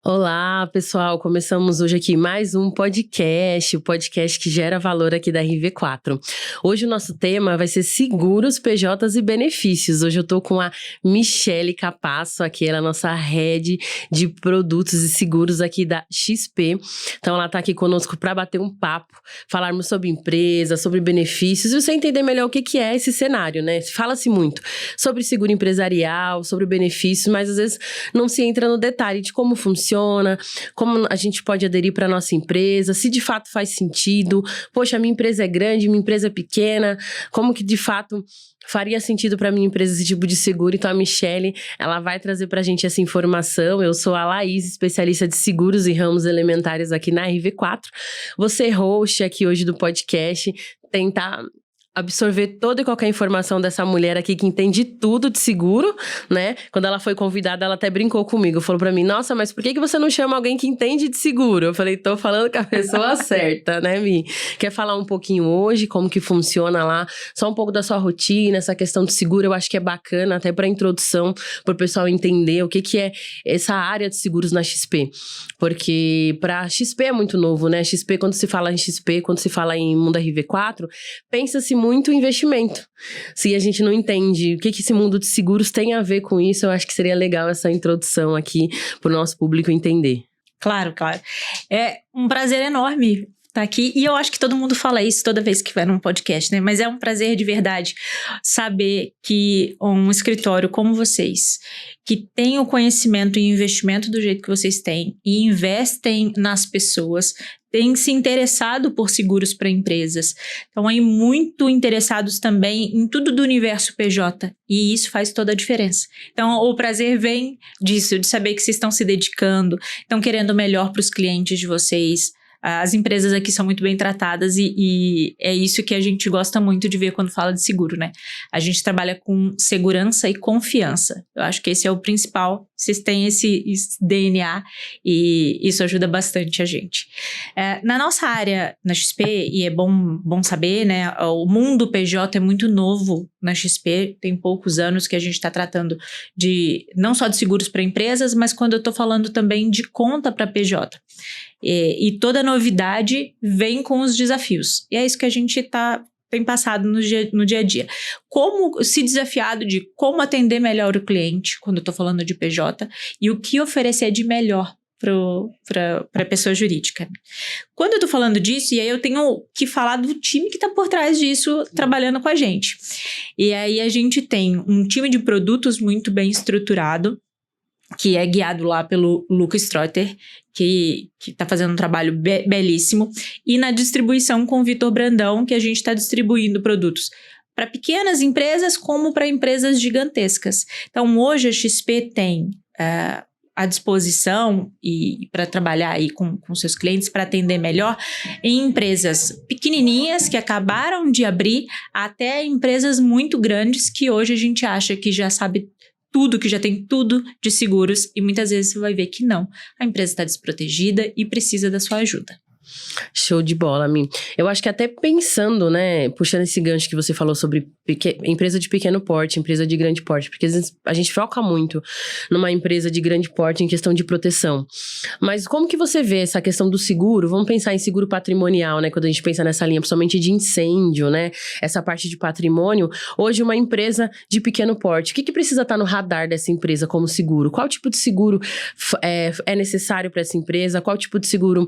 Olá, pessoal! Começamos hoje aqui mais um podcast, o podcast que gera valor aqui da RV4. Hoje o nosso tema vai ser seguros, PJs e benefícios. Hoje eu tô com a Michele Capasso aqui, ela é a nossa head de produtos e seguros aqui da XP. Então ela tá aqui conosco para bater um papo, falarmos sobre empresa, sobre benefícios e você entender melhor o que é esse cenário, né? Fala-se muito sobre seguro empresarial, sobre benefícios, mas às vezes não se entra no detalhe de como funciona, como a gente pode aderir para nossa empresa, se de fato faz sentido. Poxa, minha empresa é grande, minha empresa é pequena, como que de fato faria sentido para minha empresa esse tipo de seguro? Então a Michele, ela vai trazer pra gente essa informação. Eu sou a Laís, especialista de seguros e ramos elementares aqui na RV4. Você host aqui hoje do podcast, tentar absorver toda e qualquer informação dessa mulher aqui que entende tudo de seguro, né? Quando ela foi convidada, ela até brincou comigo, falou pra mim, nossa, mas por que você não chama alguém que entende de seguro? Eu falei, tô falando com a pessoa certa, né, Mi? Quer falar um pouquinho hoje, como que funciona lá, só um pouco da sua rotina, essa questão de seguro, eu acho que é bacana, até pra introdução, pro pessoal entender o que é essa área de seguros na XP, porque pra XP é muito novo, né? XP, quando se fala em XP, quando se fala em Mundo RV4, pensa-se muito investimento. Se a gente não entende o que esse mundo de seguros tem a ver com isso, eu acho que seria legal essa introdução aqui para o nosso público entender. Claro. É um prazer enorme estar aqui. E eu acho que todo mundo fala isso toda vez que vai num podcast, né? Mas é um prazer de verdade saber que um escritório como vocês, que tem o conhecimento e investimento do jeito que vocês têm e investem nas pessoas, têm se interessado por seguros para empresas. Estão aí muito interessados também em tudo do universo PJ. E isso faz toda a diferença. Então, o prazer vem disso, de saber que vocês estão se dedicando, estão querendo o melhor para os clientes de vocês. As empresas aqui são muito bem tratadas e é isso que a gente gosta muito de ver quando fala de seguro, né? A gente trabalha com segurança e confiança. Eu acho que esse é o principal. Vocês têm esse DNA e isso ajuda bastante a gente. Na nossa área, na XP, e é bom saber, né? O mundo PJ é muito novo na XP. Tem poucos anos que a gente está tratando de não só de seguros para empresas, mas quando eu estou falando também de conta para PJ. E toda novidade vem com os desafios. E é isso que a gente tem passado no dia a dia. Como se desafiado de como atender melhor o cliente, quando eu estou falando de PJ, e o que oferecer de melhor para a pessoa jurídica. Quando eu estou falando disso, e aí eu tenho que falar do time que está por trás disso, trabalhando com a gente. E aí a gente tem um time de produtos muito bem estruturado, que é guiado lá pelo Lucas Strotter, que está fazendo um trabalho belíssimo, e na distribuição com o Vitor Brandão, que a gente está distribuindo produtos para pequenas empresas como para empresas gigantescas. Então, hoje a XP tem à disposição e para trabalhar aí com seus clientes, para atender melhor, em empresas pequenininhas que acabaram de abrir, até empresas muito grandes que hoje a gente acha que já sabe tudo, que já tem tudo de seguros, e muitas vezes você vai ver que não. A empresa está desprotegida e precisa da sua ajuda. Show de bola, Mi. Eu acho que até pensando, né, puxando esse gancho que você falou sobre empresa de pequeno porte, empresa de grande porte, porque às vezes a gente foca muito numa empresa de grande porte em questão de proteção. Mas como que você vê essa questão do seguro? Vamos pensar em seguro patrimonial, né, quando a gente pensa nessa linha, principalmente de incêndio, né, essa parte de patrimônio. Hoje, uma empresa de pequeno porte, o que precisa estar no radar dessa empresa como seguro? Qual tipo de seguro é necessário para essa empresa? Qual tipo de seguro,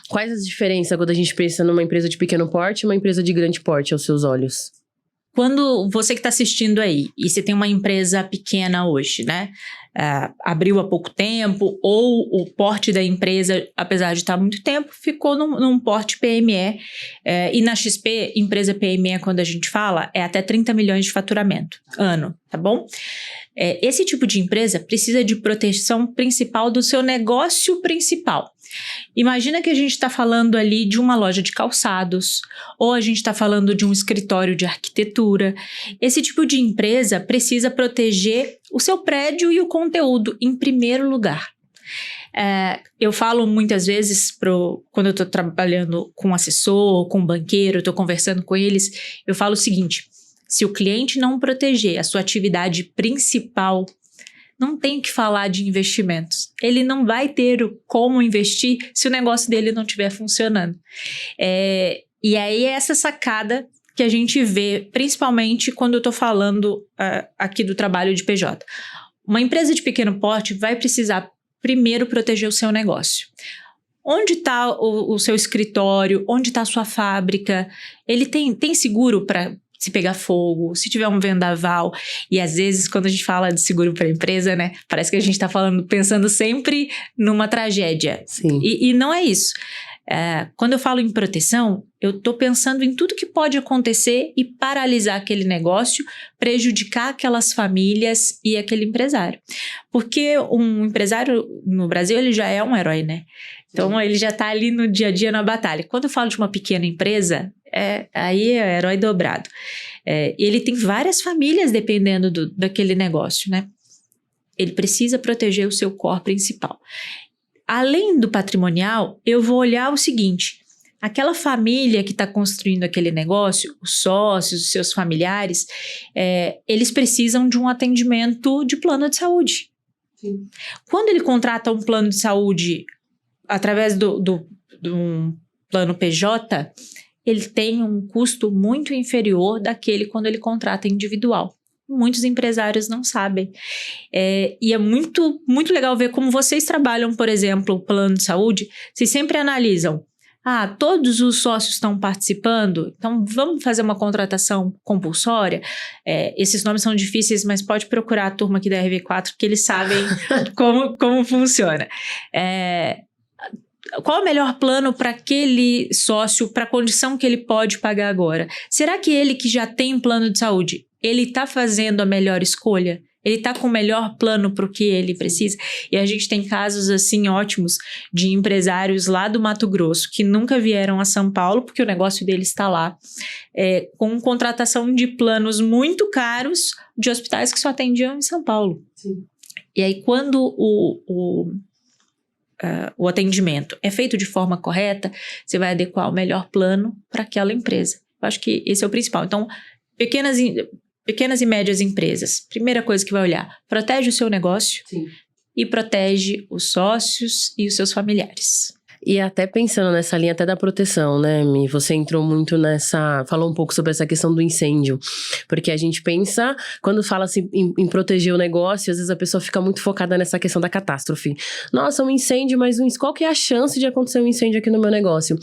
quais as diferenças quando a gente pensa numa empresa de pequeno porte e uma empresa de grande porte aos seus olhos? Quando você que está assistindo aí, e você tem uma empresa pequena hoje, né? Abriu há pouco tempo, ou o porte da empresa, apesar de estar há muito tempo, ficou num porte PME. E na XP, empresa PME, quando a gente fala, é até 30 milhões de faturamento ano, tá bom? Esse tipo de empresa precisa de proteção principal do seu negócio principal. Imagina que a gente está falando ali de uma loja de calçados, ou a gente está falando de um escritório de arquitetura. Esse tipo de empresa precisa proteger o seu prédio e o conteúdo em primeiro lugar. Eu falo muitas vezes, quando eu estou trabalhando com um assessor, com um banqueiro, estou conversando com eles, eu falo o seguinte: se o cliente não proteger a sua atividade principal, não tem que falar de investimentos. Ele não vai ter como investir se o negócio dele não estiver funcionando. E aí é essa sacada que a gente vê, principalmente quando eu estou falando aqui do trabalho de PJ. Uma empresa de pequeno porte vai precisar primeiro proteger o seu negócio. Onde está o seu escritório? Onde está a sua fábrica? Ele tem seguro para se pegar fogo, se tiver um vendaval? E às vezes, quando a gente fala de seguro para empresa, né? Parece que a gente está pensando sempre numa tragédia. Sim. E não é isso. Quando eu falo em proteção, eu estou pensando em tudo que pode acontecer e paralisar aquele negócio, prejudicar aquelas famílias e aquele empresário. Porque um empresário no Brasil, ele já é um herói, né? Então, ele já está ali no dia a dia na batalha. Quando eu falo de uma pequena empresa, aí é herói dobrado. Ele tem várias famílias dependendo daquele negócio, né? Ele precisa proteger o seu core principal. Além do patrimonial, eu vou olhar o seguinte: aquela família que está construindo aquele negócio, os sócios, os seus familiares, eles precisam de um atendimento de plano de saúde. Sim. Quando ele contrata um plano de saúde através de um plano PJ, ele tem um custo muito inferior daquele quando ele contrata individual. Muitos empresários não sabem. E é muito, muito legal ver como vocês trabalham, por exemplo, o plano de saúde. Vocês sempre analisam. Todos os sócios estão participando, então vamos fazer uma contratação compulsória. Esses nomes são difíceis, mas pode procurar a turma aqui da RV4, que eles sabem como funciona. Qual é o melhor plano para aquele sócio, para a condição que ele pode pagar agora? Será que ele que já tem um plano de saúde, ele está fazendo a melhor escolha? Ele está com o melhor plano para o que ele precisa? E a gente tem casos assim ótimos de empresários lá do Mato Grosso que nunca vieram a São Paulo, porque o negócio deles está lá, com contratação de planos muito caros de hospitais que só atendiam em São Paulo. Sim. E aí quando o atendimento é feito de forma correta, você vai adequar o melhor plano para aquela empresa. Eu acho que esse é o principal. Então, pequenas e médias empresas, primeira coisa que vai olhar, protege o seu negócio. Sim. E protege os sócios e os seus familiares. E até pensando nessa linha até da proteção, né, Mi? Você entrou muito falou um pouco sobre essa questão do incêndio. Porque a gente pensa, quando fala assim em proteger o negócio, às vezes a pessoa fica muito focada nessa questão da catástrofe. Nossa, um incêndio, mas qual que é a chance de acontecer um incêndio aqui no meu negócio?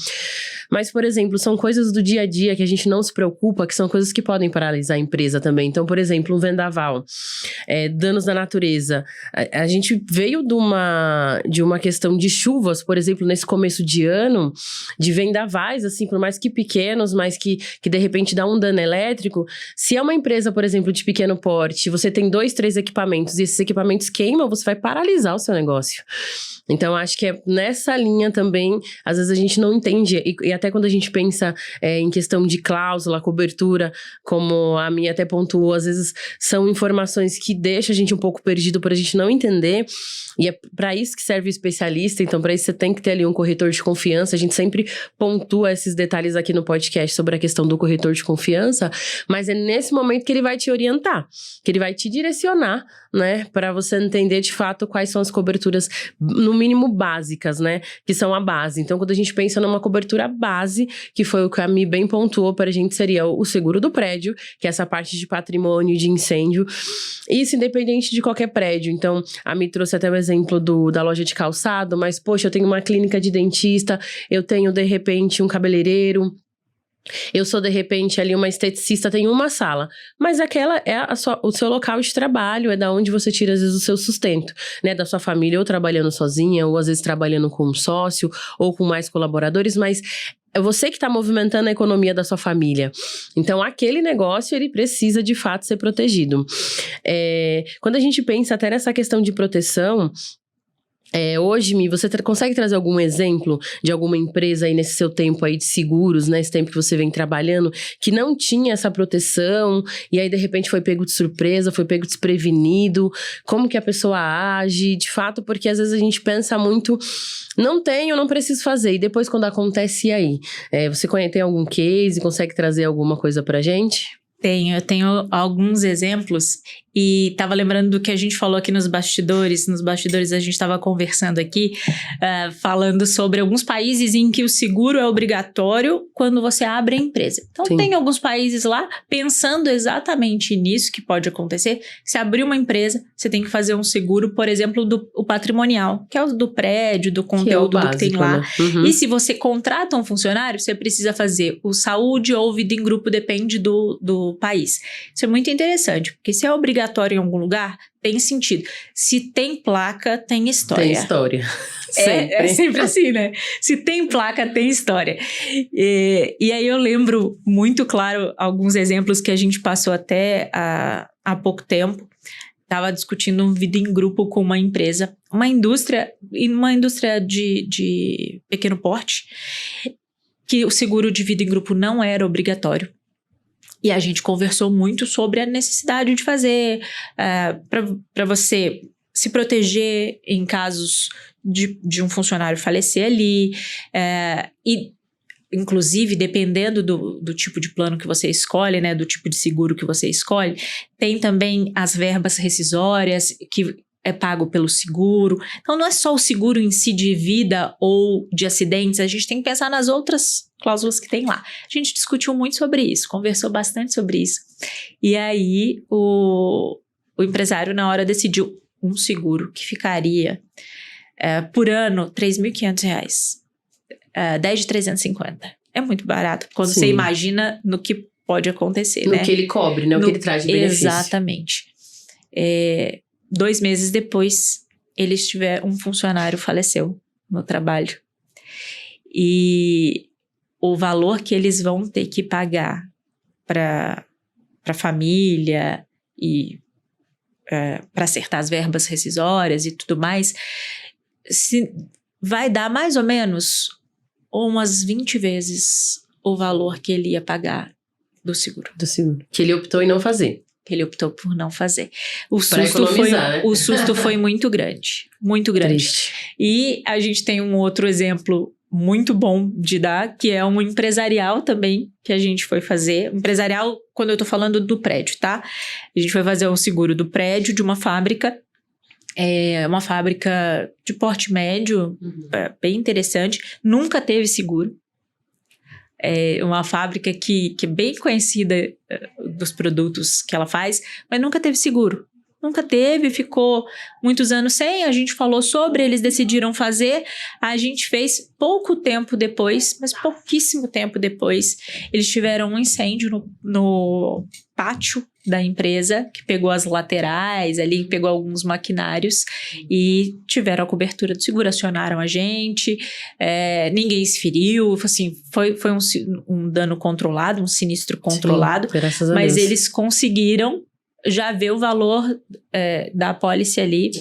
Mas, por exemplo, são coisas do dia a dia que a gente não se preocupa, que são coisas que podem paralisar a empresa também. Então, por exemplo, um vendaval, danos da natureza. A gente veio de uma questão de chuvas, por exemplo, nesse começo de ano, de vendavais, assim, por mais que pequenos, mas que de repente dá um dano elétrico. Se é uma empresa, por exemplo, de pequeno porte, você tem 2, 3 equipamentos e esses equipamentos queimam, você vai paralisar o seu negócio. Então, acho que é nessa linha também, às vezes a gente não entende, e até quando a gente pensa em questão de cláusula, cobertura, como a minha até pontuou, às vezes são informações que deixam a gente um pouco perdido por a gente não entender, e é para isso que serve o especialista. Então, para isso você tem que ter ali um corretor de confiança. A gente sempre pontua esses detalhes aqui no podcast sobre a questão do corretor de confiança, mas é nesse momento que ele vai te orientar, que ele vai te direcionar, né, para você entender de fato quais são as coberturas, no mínimo básicas, né, que são a base. Então, quando a gente pensa numa cobertura base, que foi o que a Mi bem pontuou para a gente, seria o seguro do prédio, que é essa parte de patrimônio, de incêndio, isso independente de qualquer prédio. Então, a Mi trouxe até o exemplo da loja de calçado, mas, poxa, eu tenho uma clínica de dentista, eu tenho, de repente, um cabeleireiro, eu sou, de repente, ali uma esteticista, tenho uma sala. Mas aquela é o seu local de trabalho, é da onde você tira, às vezes, o seu sustento, né? Da sua família, ou trabalhando sozinha, ou às vezes trabalhando com um sócio, ou com mais colaboradores, mas é você que está movimentando a economia da sua família. Então, aquele negócio, ele precisa, de fato, ser protegido. Quando a gente pensa até nessa questão de proteção, hoje, Mi, você consegue trazer algum exemplo de alguma empresa aí nesse seu tempo aí de seguros, né? Esse tempo que você vem trabalhando, que não tinha essa proteção e aí de repente foi pego de surpresa, foi pego desprevenido? Como que a pessoa age, de fato? Porque às vezes a gente pensa muito, não tenho, não preciso fazer. E depois quando acontece, e aí? Você tem algum case, consegue trazer alguma coisa pra gente? Eu tenho alguns exemplos E tava lembrando do que a gente falou aqui nos bastidores. Nos bastidores a gente tava conversando aqui, falando sobre alguns países em que o seguro é obrigatório quando você abre a empresa. Então Sim. tem alguns países lá pensando exatamente nisso que pode acontecer. Se abrir uma empresa, você tem que fazer um seguro, por exemplo, o patrimonial, que é o do prédio, do conteúdo que é o do que tem básico, lá. né? Uhum. E se você contrata um funcionário, você precisa fazer o saúde ou vida em grupo, depende do país. Isso é muito interessante, porque se é obrigatório em algum lugar, tem sentido. Se tem placa, tem história. Tem história. É sempre assim, né? Se tem placa, tem história. E aí eu lembro muito claro alguns exemplos que a gente passou até há pouco tempo. Estava discutindo um vida em grupo com uma empresa, uma indústria de pequeno porte, que o seguro de vida em grupo não era obrigatório. E a gente conversou muito sobre a necessidade de fazer para você se proteger em casos de um funcionário falecer ali. E, inclusive, dependendo do tipo de plano que você escolhe, né, do tipo de seguro que você escolhe, tem também as verbas rescisórias que é pago pelo seguro. Então, não é só o seguro em si de vida ou de acidentes, a gente tem que pensar nas outras cláusulas que tem lá. A gente discutiu muito sobre isso, conversou bastante sobre isso. E aí, o empresário, na hora, decidiu um seguro que ficaria, por ano, R$ 3.500. 10 de 350. É muito barato, quando Sim. você imagina no que pode acontecer, No né? que ele cobre, né? O que ele traz de benefício. Exatamente. 2 meses depois, um funcionário faleceu no trabalho. E o valor que eles vão ter que pagar para a família e para acertar as verbas rescisórias e tudo mais, vai dar mais ou menos umas 20 vezes o valor que ele ia pagar do seguro. Do seguro. Que ele optou em não fazer. Que ele optou por não fazer. O Né? susto foi muito grande. Muito grande. Triste. E a gente tem um outro exemplo muito bom de dar, que é um empresarial também, que a gente foi fazer. Empresarial, quando eu tô falando do prédio, tá? A gente foi fazer um seguro do prédio de uma fábrica. Uma fábrica de porte médio, bem interessante. Nunca teve seguro. É uma fábrica que é bem conhecida dos produtos que ela faz, mas nunca teve seguro. Nunca teve, ficou muitos anos sem, a gente falou sobre, eles decidiram fazer, a gente fez pouco tempo depois, mas pouquíssimo tempo depois, eles tiveram um incêndio no pátio da empresa, que pegou as laterais ali, pegou alguns maquinários e tiveram a cobertura do seguro, acionaram a gente, ninguém se feriu, assim, foi um dano controlado, um sinistro controlado. Sim, graças a mas Deus. eles conseguiram já ver o valor da apólice ali,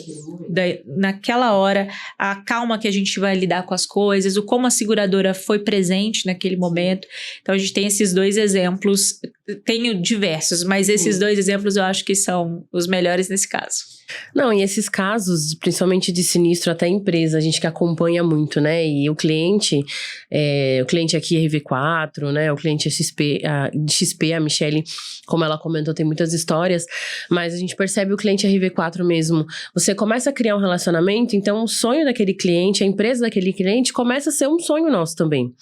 naquela hora, a calma que a gente vai lidar com as coisas, o como a seguradora foi presente naquele momento. Então, a gente tem esses 2 exemplos, tenho diversos, mas esses 2 exemplos eu acho que são os melhores nesse caso. Não, e esses casos, principalmente de sinistro até empresa, a gente que acompanha muito, né? E o cliente aqui RV4, né? O cliente XP, a Michelle, como ela comentou, tem muitas histórias, mas a gente percebe o cliente RV4 mesmo. Você começa a criar um relacionamento, então o sonho daquele cliente, a empresa daquele cliente começa a ser um sonho nosso também.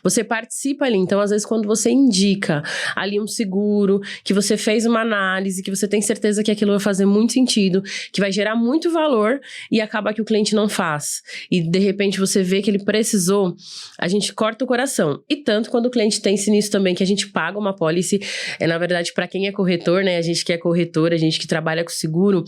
Você participa ali, então às vezes quando você indica ali um seguro, que você fez uma análise, que você tem certeza que aquilo vai fazer muito sentido, que vai gerar muito valor e acaba que o cliente não faz. E de repente você vê que ele precisou, a gente corta o coração. E tanto quando o cliente tem sinistro também, que a gente paga uma apólice, na verdade, para quem é corretor, né? A gente que é corretor, a gente que trabalha com seguro,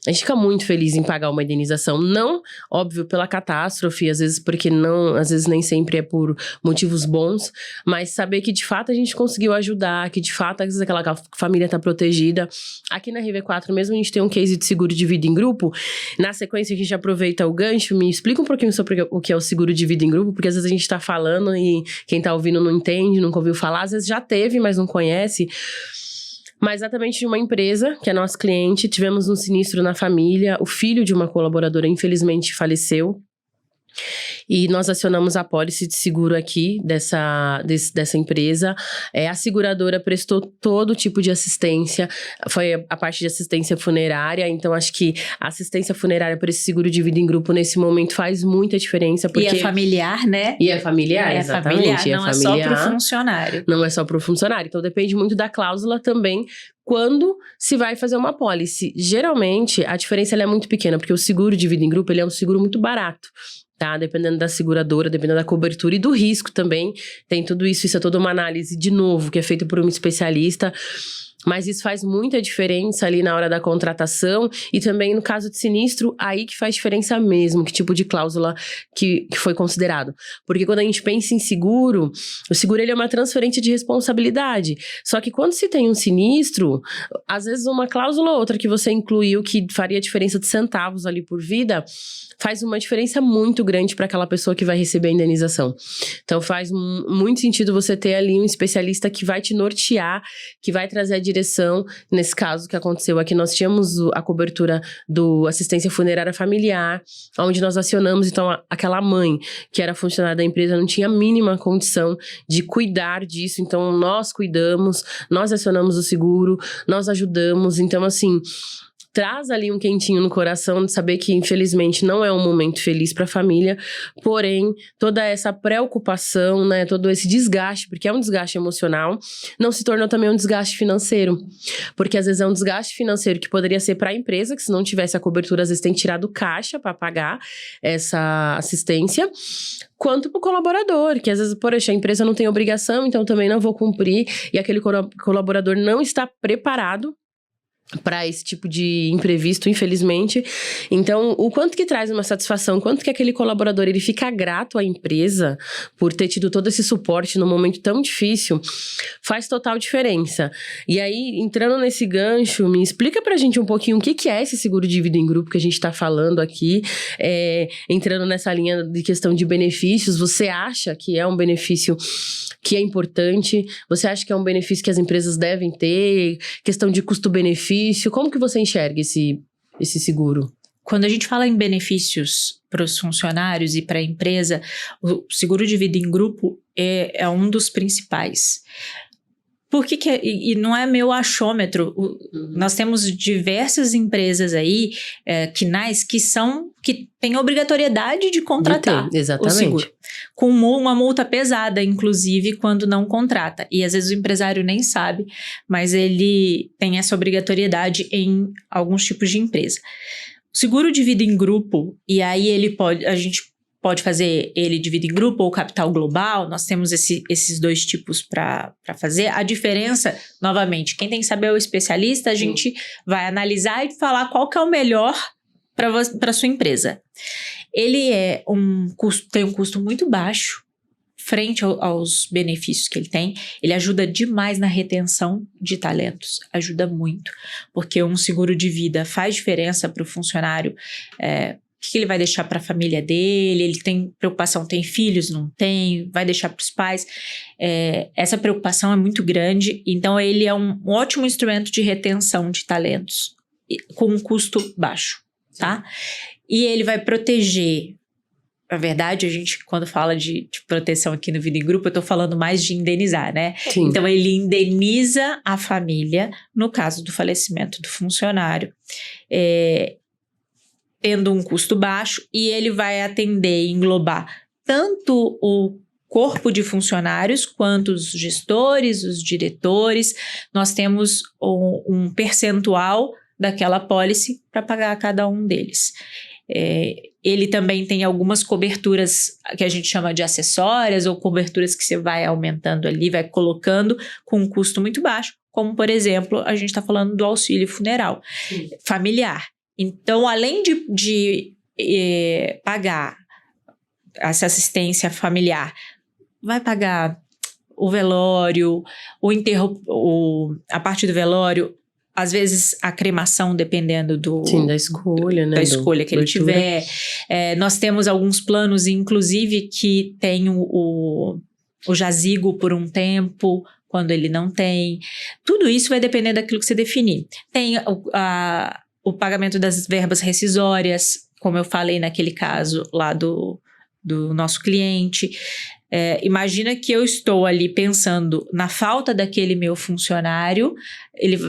a gente fica muito feliz em pagar uma indenização. Não, óbvio, pela catástrofe, às vezes porque não, às vezes nem sempre é por motivos bons, mas saber que de fato a gente conseguiu ajudar, que de fato às vezes aquela família tá protegida. Aqui na RV4 mesmo a gente tem um case de seguro de vida em grupo. Na sequência a gente aproveita o gancho, me explica um pouquinho sobre o que é o seguro de vida em grupo, porque às vezes a gente tá falando e quem tá ouvindo não entende, nunca ouviu falar, às vezes já teve, mas não conhece. Mas exatamente de uma empresa, que é nosso cliente, tivemos um sinistro na família, o filho de uma colaboradora infelizmente faleceu. E nós acionamos a pólice de seguro aqui dessa empresa. A seguradora prestou todo tipo de assistência, foi a parte de assistência funerária. Então, acho que a assistência funerária para esse seguro de vida em grupo, nesse momento, faz muita diferença. Porque... E é familiar, né? E é familiar, exatamente. Familiar, não é só para o funcionário. Não é só para o funcionário. Então, depende muito da cláusula também, quando se vai fazer uma pólice. Geralmente, a diferença ela é muito pequena, porque o seguro de vida em grupo, ele é um seguro muito barato. Tá? Dependendo da seguradora, dependendo da cobertura e do risco também. Tem tudo isso, isso é toda uma análise, de novo, que é feita por um especialista. Mas isso faz muita diferença ali na hora da contratação e também no caso de sinistro, aí que faz diferença mesmo, que tipo de cláusula que foi considerado. Porque quando a gente pensa em seguro, o seguro ele é uma transferência de responsabilidade. Só que quando se tem um sinistro, às vezes uma cláusula ou outra que você incluiu que faria diferença de centavos ali por vida, faz uma diferença muito grande para aquela pessoa que vai receber a indenização. Então faz muito sentido você ter ali um especialista que vai te nortear, que vai trazer a direção. Nesse caso que aconteceu aqui, nós tínhamos a cobertura do assistência funerária familiar, onde nós acionamos, então, aquela mãe que era funcionária da empresa não tinha a mínima condição de cuidar disso, então nós cuidamos, nós acionamos o seguro, nós ajudamos, então assim... Traz ali um quentinho no coração de saber que, infelizmente, não é um momento feliz para a família, porém, toda essa preocupação, né, todo esse desgaste, porque é um desgaste emocional, não se tornou também um desgaste financeiro. Porque, às vezes, é um desgaste financeiro que poderia ser para a empresa, que se não tivesse a cobertura, às vezes tem tirado caixa para pagar essa assistência, quanto para o colaborador, que às vezes, poxa, a empresa não tem obrigação, então também não vou cumprir, e aquele colaborador não está preparado para esse tipo de imprevisto, infelizmente. Então, o quanto que traz uma satisfação, quanto que aquele colaborador ele fica grato à empresa por ter tido todo esse suporte num momento tão difícil, faz total diferença. E aí, entrando nesse gancho, me explica pra gente um pouquinho o que é esse seguro de vida em grupo que a gente tá falando aqui, entrando nessa linha de questão de benefícios. Você acha que é um benefício que é importante? Você acha que é um benefício que as empresas devem ter? Questão de custo-benefício? Como que você enxerga esse seguro? Quando a gente fala em benefícios para os funcionários e para a empresa, o seguro de vida em grupo é um dos principais. Por que e não é meu achômetro. Nós temos diversas empresas aí, KNAIs, que têm obrigatoriedade de contratar o seguro. Com uma multa pesada, inclusive, quando não contrata. E às vezes o empresário nem sabe, mas ele tem essa obrigatoriedade em alguns tipos de empresa. O seguro de vida em grupo, e aí a gente pode fazer ele de vida em grupo ou capital global, nós temos esses dois tipos para fazer. A diferença, novamente, quem tem que saber é o especialista, a gente vai analisar e falar qual que é o melhor para a sua empresa. Ele tem um custo muito baixo frente aos benefícios que ele tem. Ele ajuda demais na retenção de talentos, ajuda muito, porque um seguro de vida faz diferença para o funcionário. O que ele vai deixar para a família dele? Ele tem preocupação, tem filhos? Não tem? Vai deixar para os pais? Essa preocupação é muito grande, então ele é um ótimo instrumento de retenção de talentos com um custo baixo, tá? E ele vai proteger. Na verdade, a gente, quando fala de proteção aqui no Vida em Grupo, eu tô falando mais de indenizar, né? Sim. Então, ele indeniza a família no caso do falecimento do funcionário, tendo um custo baixo, e ele vai atender e englobar tanto o corpo de funcionários quanto os gestores, os diretores. Nós temos um percentual daquela apólice para pagar a cada um deles. Ele também tem algumas coberturas que a gente chama de acessórias, ou coberturas que você vai aumentando ali, vai colocando com um custo muito baixo, como, por exemplo, a gente está falando do auxílio funeral familiar. Então, além de pagar essa assistência familiar, vai pagar o velório, o enterro, a parte do velório, às vezes a cremação, dependendo da escolha, né? Da escolha que ele tiver. Nós temos alguns planos, inclusive, que tem o jazigo por um tempo, quando ele não tem. Tudo isso vai depender daquilo que você definir. Tem o pagamento das verbas rescisórias, como eu falei naquele caso lá do do nosso cliente. Imagina que eu estou ali pensando na falta daquele meu funcionário,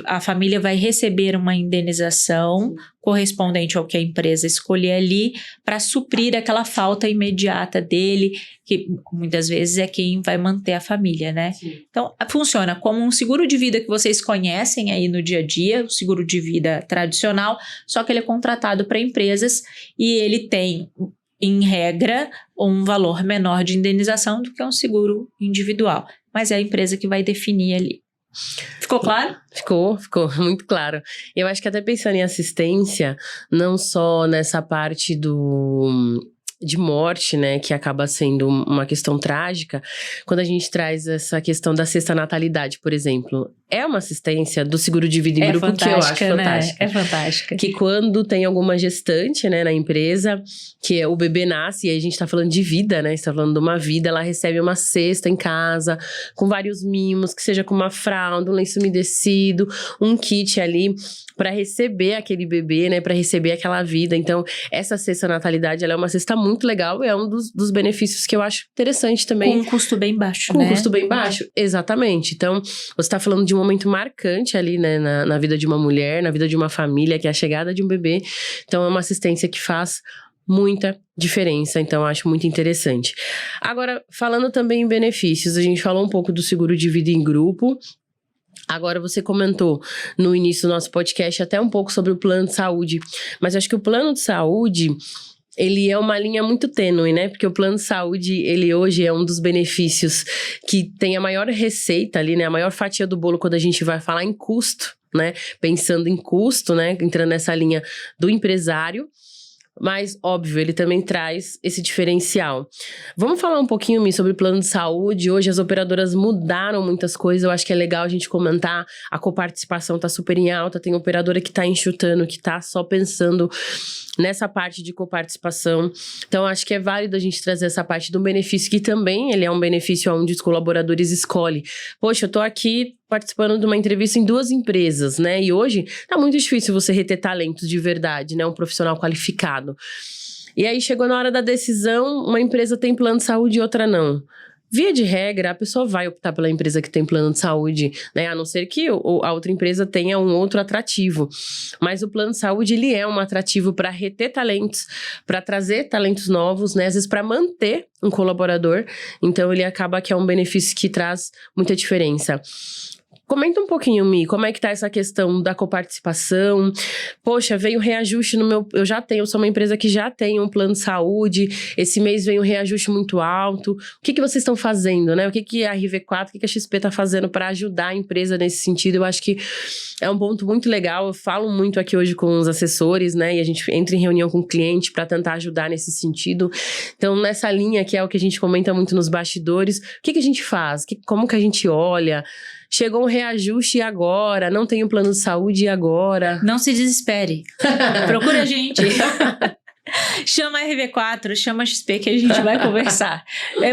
a família vai receber uma indenização correspondente ao que a empresa escolher ali para suprir aquela falta imediata dele, que muitas vezes é quem vai manter a família, né? Sim. Então, funciona como um seguro de vida que vocês conhecem aí no dia a dia, o seguro de vida tradicional, só que ele é contratado para empresas e ele tem, em regra, um valor menor de indenização do que um seguro individual. Mas é a empresa que vai definir ali. Ficou claro? Ficou muito claro. Eu acho que até pensando em assistência, não só nessa parte de morte, né, que acaba sendo uma questão trágica, quando a gente traz essa questão da sexta natalidade, por exemplo, é uma assistência do seguro de vida em grupo que eu acho fantástica. É fantástica. Que quando tem alguma gestante, né, na empresa, que o bebê nasce, e aí a gente tá falando de vida, né, a gente tá falando de uma vida, ela recebe uma cesta em casa, com vários mimos, que seja com uma fralda, um lenço umedecido, um kit ali, para receber aquele bebê, né, para receber aquela vida. Então, essa cesta natalidade, ela é uma cesta muito legal, é um dos benefícios que eu acho interessante também. Com um custo bem baixo, né? Com um custo bem baixo, exatamente. Então, você tá falando de um momento marcante ali, né, na vida de uma mulher, na vida de uma família, que é a chegada de um bebê. Então, é uma assistência que faz muita diferença, então eu acho muito interessante. Agora, falando também em benefícios, a gente falou um pouco do seguro de vida em grupo. Agora, você comentou no início do nosso podcast até um pouco sobre o plano de saúde, mas eu acho que o plano de saúde, ele é uma linha muito tênue, né? Porque o plano de saúde, ele hoje é um dos benefícios que tem a maior receita ali, né? A maior fatia do bolo quando a gente vai falar em custo, né? Pensando em custo, né? Entrando nessa linha do empresário. Mas, óbvio, ele também traz esse diferencial. Vamos falar um pouquinho, Mi, sobre o plano de saúde. Hoje as operadoras mudaram muitas coisas. Eu acho que é legal a gente comentar. A coparticipação tá super em alta. Tem operadora que tá enxutando, que tá só pensando nessa parte de coparticipação. Então, acho que é válido a gente trazer essa parte do benefício, que também ele é um benefício onde os colaboradores escolhem. Poxa, eu tô aqui participando de uma entrevista em 2 empresas, né? E hoje tá muito difícil você reter talentos de verdade, né? Um profissional qualificado. E aí, chegou na hora da decisão, uma empresa tem plano de saúde e outra não. Via de regra, a pessoa vai optar pela empresa que tem plano de saúde, né? A não ser que a outra empresa tenha um outro atrativo. Mas o plano de saúde, ele é um atrativo para reter talentos, para trazer talentos novos, né? Às vezes para manter um colaborador. Então, ele acaba que é um benefício que traz muita diferença. Comenta um pouquinho, Mi, como é que tá essa questão da coparticipação? Poxa, veio reajuste no meu... eu sou uma empresa que já tem um plano de saúde, esse mês veio um reajuste muito alto. O que vocês estão fazendo, né? O que a RV4, o que a XP tá fazendo para ajudar a empresa nesse sentido? Eu acho que é um ponto muito legal. Eu falo muito aqui hoje com os assessores, né? E a gente entra em reunião com o cliente para tentar ajudar nesse sentido. Então, nessa linha, que é o que a gente comenta muito nos bastidores, o que a gente faz? Como que a gente olha? Chegou um reajuste e agora? Não tenho plano de saúde e agora? Não se desespere. Procura a gente. Chama a RV4, chama a XP que a gente vai conversar.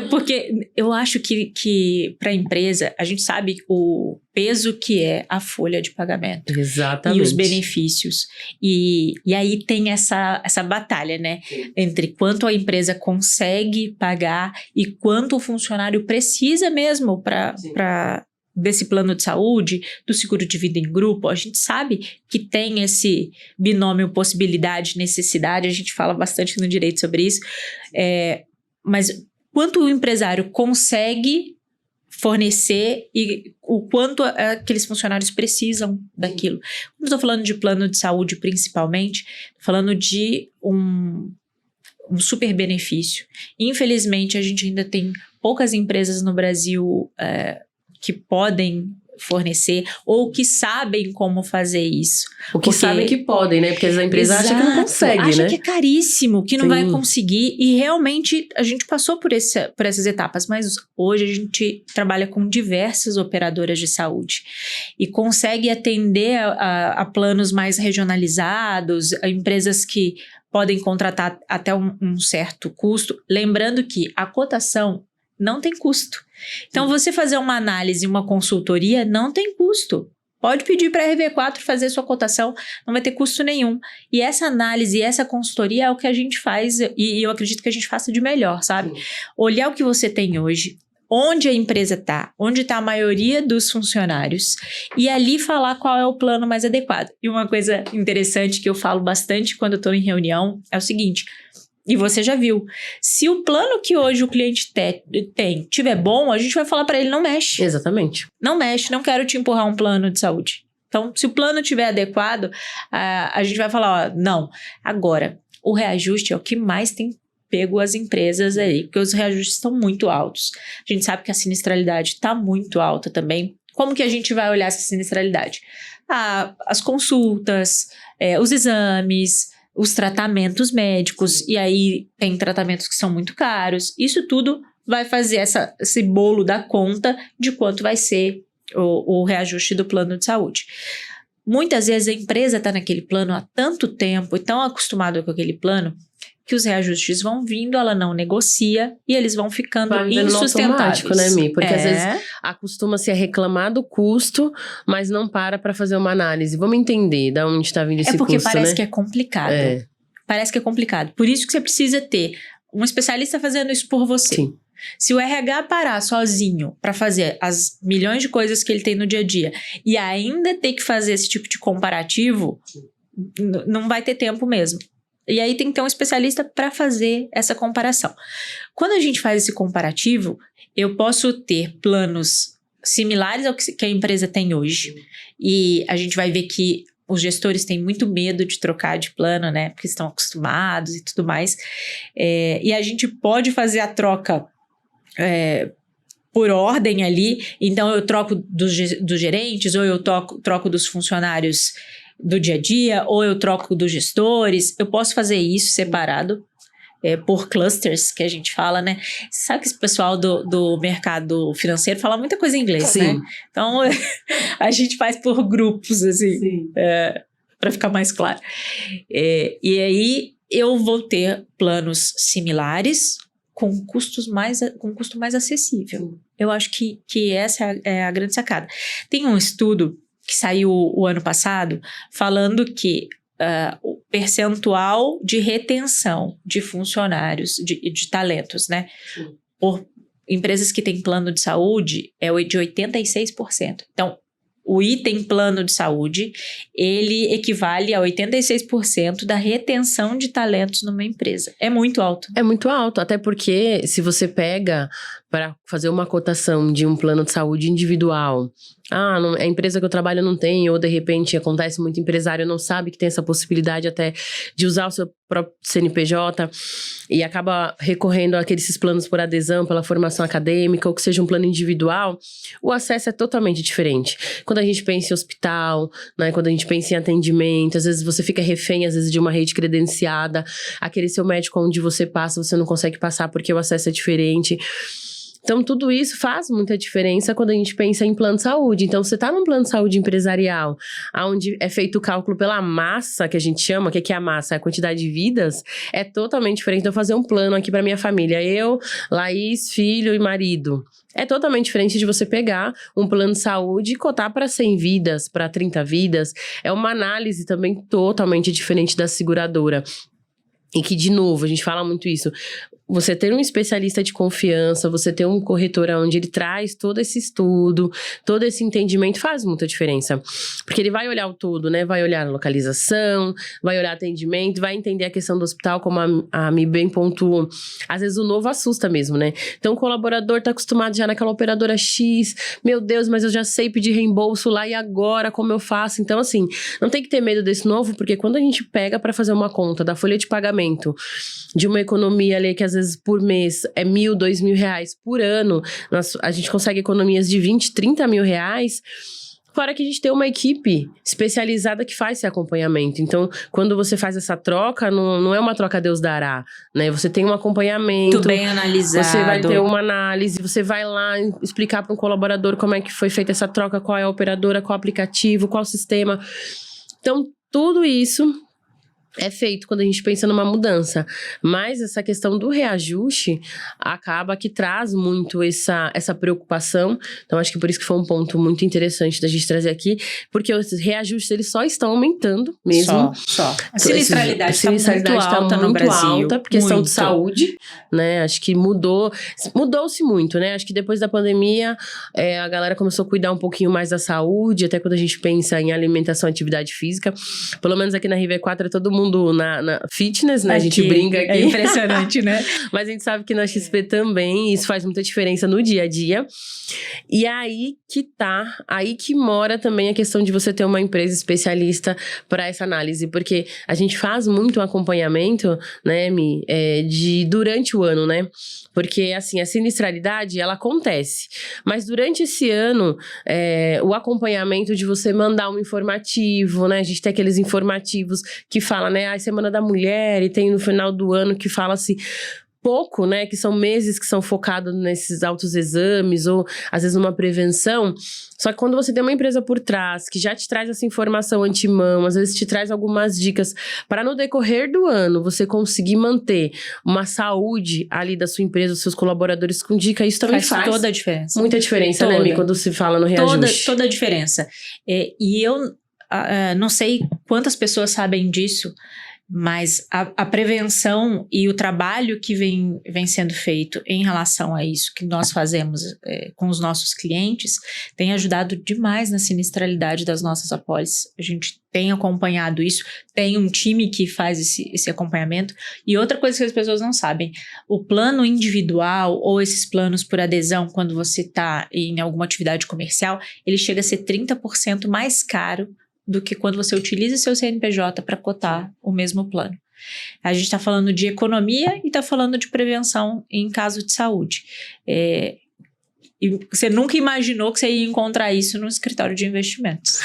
Porque eu acho que para a empresa, a gente sabe o peso que é a folha de pagamento. Exatamente. E os benefícios. E aí tem essa batalha, né? Entre quanto a empresa consegue pagar e quanto o funcionário precisa mesmo para desse plano de saúde, do seguro de vida em grupo. A gente sabe que tem esse binômio possibilidade-necessidade, a gente fala bastante no direito sobre isso, mas quanto o empresário consegue fornecer e o quanto aqueles funcionários precisam daquilo. Quando estou falando de plano de saúde principalmente, falando de um super benefício. Infelizmente, a gente ainda tem poucas empresas no Brasil que podem fornecer ou que sabem como fazer isso. O que sabem que podem, né? Porque a empresa acha que não consegue, acha né? que é caríssimo, que não vai conseguir. E realmente a gente passou por essas etapas, mas hoje a gente trabalha com diversas operadoras de saúde e consegue atender a planos mais regionalizados, a empresas que podem contratar até um certo custo. Lembrando que a cotação não tem custo. Então, você fazer uma análise, uma consultoria, não tem custo. Pode pedir para a RV4 fazer sua cotação, não vai ter custo nenhum. E essa análise, essa consultoria é o que a gente faz, e eu acredito que a gente faça de melhor, sabe? Olhar o que você tem hoje, onde a empresa está, onde está a maioria dos funcionários, e ali falar qual é o plano mais adequado. E uma coisa interessante que eu falo bastante quando eu estou em reunião é o seguinte, e você já viu, se o plano que hoje o cliente tem tiver bom, a gente vai falar para ele, não mexe. Exatamente. Não mexe, não quero te empurrar um plano de saúde. Então, se o plano estiver adequado, a gente vai falar, ó, não. Agora, o reajuste é o que mais tem pego as empresas aí, porque os reajustes estão muito altos. A gente sabe que a sinistralidade está muito alta também. Como que a gente vai olhar essa sinistralidade? As consultas, os exames, os tratamentos médicos, e aí tem tratamentos que são muito caros. Isso tudo vai fazer esse bolo da conta de quanto vai ser o reajuste do plano de saúde. Muitas vezes a empresa está naquele plano há tanto tempo e tão acostumada com aquele plano que os reajustes vão vindo, ela não negocia e eles vão ficando insustentáveis. Né, Mi? Porque às vezes acostuma-se a reclamar do custo, mas não para fazer uma análise. Vamos entender de onde está vindo esse custo, porque parece né? que é complicado. Parece que é complicado. Por isso que você precisa ter um especialista fazendo isso por você. Sim. Se o RH parar sozinho para fazer as milhões de coisas que ele tem no dia a dia e ainda ter que fazer esse tipo de comparativo, não vai ter tempo mesmo. E aí tem que ter um especialista para fazer essa comparação. Quando a gente faz esse comparativo, eu posso ter planos similares ao que a empresa tem hoje. E a gente vai ver que os gestores têm muito medo de trocar de plano, né? Porque estão acostumados e tudo mais. E a gente pode fazer a troca por ordem ali. Então, eu troco dos gerentes ou eu troco dos funcionários do dia a dia, ou eu troco dos gestores. Eu posso fazer isso separado, por clusters, que a gente fala, né? Você sabe que esse pessoal do mercado financeiro fala muita coisa em inglês, Sim. né? Então, a gente faz por grupos, assim, para ficar mais claro. E aí, eu vou ter planos similares com custo mais acessível. Eu acho que essa é a grande sacada. Tem um estudo que saiu o ano passado, falando que o percentual de retenção de funcionários, de talentos, né? Por empresas que têm plano de saúde, é de 86%. Então, o item plano de saúde, ele equivale a 86% da retenção de talentos numa empresa. É muito alto. É muito alto, até porque se você pega para fazer uma cotação de um plano de saúde individual, a empresa que eu trabalho não tem, ou de repente acontece muito empresário não sabe que tem essa possibilidade até de usar o seu próprio CNPJ e acaba recorrendo àqueles planos por adesão, pela formação acadêmica, ou que seja um plano individual, o acesso é totalmente diferente. Quando a gente pensa em hospital, né, quando a gente pensa em atendimento, às vezes você fica refém, às vezes, de uma rede credenciada, aquele seu médico onde você passa, você não consegue passar porque o acesso é diferente. Então, tudo isso faz muita diferença quando a gente pensa em plano de saúde. Então, você está num plano de saúde empresarial, onde é feito o cálculo pela massa, que a gente chama, o que é a massa? É a quantidade de vidas, é totalmente diferente de eu fazer um plano aqui para minha família. Eu, Laís, filho e marido. É totalmente diferente de você pegar um plano de saúde e cotar para 100 vidas, para 30 vidas. É uma análise também totalmente diferente da seguradora. E que, de novo, a gente fala muito isso. Você ter um especialista de confiança, você ter um corretor onde ele traz todo esse estudo, todo esse entendimento, faz muita diferença. Porque ele vai olhar o todo, né? Vai olhar a localização, vai olhar atendimento, vai entender a questão do hospital, como a Mi bem pontuou. Às vezes o novo assusta mesmo, né? Então o colaborador tá acostumado já naquela operadora X, meu Deus, mas eu já sei pedir reembolso lá e agora, como eu faço? Então, assim, não tem que ter medo desse novo, porque quando a gente pega para fazer uma conta da folha de pagamento, de uma economia ali que às vezes por mês é R$1.000, R$2.000 por ano, a gente consegue economias de 20, 30 mil reais, fora que a gente tem uma equipe especializada que faz esse acompanhamento. Então, quando você faz essa troca, não é uma troca Deus dará, né? Você tem um acompanhamento. Muito bem analisado. Você vai ter uma análise, você vai lá explicar para um colaborador como é que foi feita essa troca, qual é a operadora, qual o aplicativo, qual o sistema. Então, tudo isso é feito quando a gente pensa numa mudança. Mas essa questão do reajuste acaba que traz muito essa preocupação. Então, acho que por isso que foi um ponto muito interessante da gente trazer aqui, porque os reajustes, eles só estão aumentando mesmo. Só. A sinistralidade está muito alta no Brasil. Alta, por questão de saúde, né? Acho que mudou-se muito, né? Acho que depois da pandemia, a galera começou a cuidar um pouquinho mais da saúde, até quando a gente pensa em alimentação e atividade física. Pelo menos aqui na RV4 é todo mundo na fitness, né? A gente brinca aqui. É impressionante, né? Mas a gente sabe que na XP também isso faz muita diferença no dia a dia. E aí que mora também a questão de você ter uma empresa especialista para essa análise. Porque a gente faz muito acompanhamento, né, Mi? Durante o ano, né? Porque, assim, a sinistralidade, ela acontece. Mas durante esse ano, o acompanhamento de você mandar um informativo, né? A gente tem aqueles informativos que falam, né? A Semana da Mulher, e tem no final do ano que fala-se pouco, né? Que são meses que são focados nesses autoexames ou, às vezes, numa prevenção. Só que quando você tem uma empresa por trás, que já te traz essa informação antemão, às vezes te traz algumas dicas para no decorrer do ano você conseguir manter uma saúde ali da sua empresa, dos seus colaboradores com dica, isso também faz toda a diferença. Muita diferença, né, Mi? Quando se fala no reajuste. Toda a diferença. E eu não sei quantas pessoas sabem disso, mas a prevenção e o trabalho que vem sendo feito em relação a isso que nós fazemos com os nossos clientes tem ajudado demais na sinistralidade das nossas apólices. A gente tem acompanhado isso, tem um time que faz esse acompanhamento. E outra coisa que as pessoas não sabem, o plano individual ou esses planos por adesão, quando você está em alguma atividade comercial, ele chega a ser 30% mais caro do que quando você utiliza seu CNPJ para cotar o mesmo plano. A gente está falando de economia e está falando de prevenção em caso de saúde. E você nunca imaginou que você ia encontrar isso no escritório de investimentos.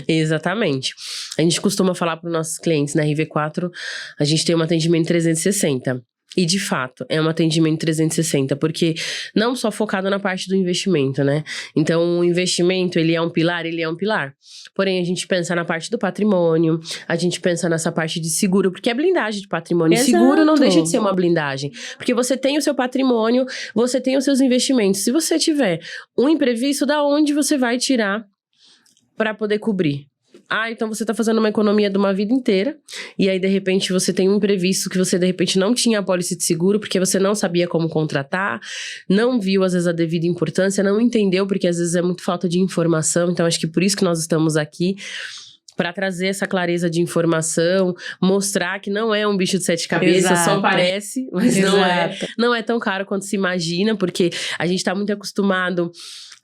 Exatamente. A gente costuma falar para os nossos clientes na RV4, a gente tem um atendimento 360. E, de fato, é um atendimento 360, porque não só focado na parte do investimento, né? Então, o investimento, ele é um pilar. Porém, a gente pensa na parte do patrimônio, a gente pensa nessa parte de seguro, porque é blindagem de patrimônio. Exato. Seguro não deixa de ser uma blindagem, porque você tem o seu patrimônio, você tem os seus investimentos. Se você tiver um imprevisto, da onde você vai tirar para poder cobrir? Então você tá fazendo uma economia de uma vida inteira, e aí de repente você tem um imprevisto que você de repente não tinha a apólice de seguro, porque você não sabia como contratar, não viu às vezes a devida importância, não entendeu, porque às vezes é muito falta de informação. Então acho que por isso que nós estamos aqui, para trazer essa clareza de informação, mostrar que não é um bicho de 7 cabeças. Exato. Só parece, mas não é tão caro quanto se imagina, porque a gente tá muito acostumado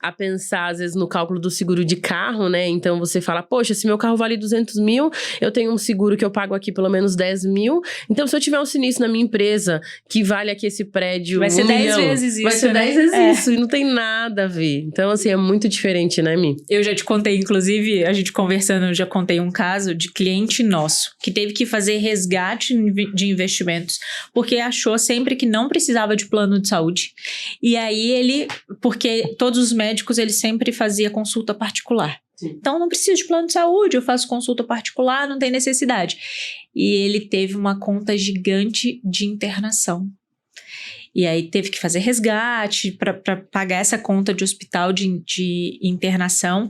a pensar, às vezes, no cálculo do seguro de carro, né? Então, você fala, poxa, se meu carro vale 200 mil, eu tenho um seguro que eu pago aqui pelo menos 10 mil. Então, se eu tiver um sinistro na minha empresa, que vale aqui esse prédio vai ser 10 vezes isso, vai ser 10 vezes isso, e não tem nada a ver. Então, assim, é muito diferente, né, Mi? Eu já te contei, inclusive, a gente conversando, eu já contei um caso de cliente nosso, que teve que fazer resgate de investimentos, porque achou sempre que não precisava de plano de saúde. E aí porque todos os médicos, ele sempre fazia consulta particular. Sim. Então, não preciso de plano de saúde, eu faço consulta particular, não tem necessidade. E ele teve uma conta gigante de internação. E aí teve que fazer resgate para pagar essa conta de hospital de internação,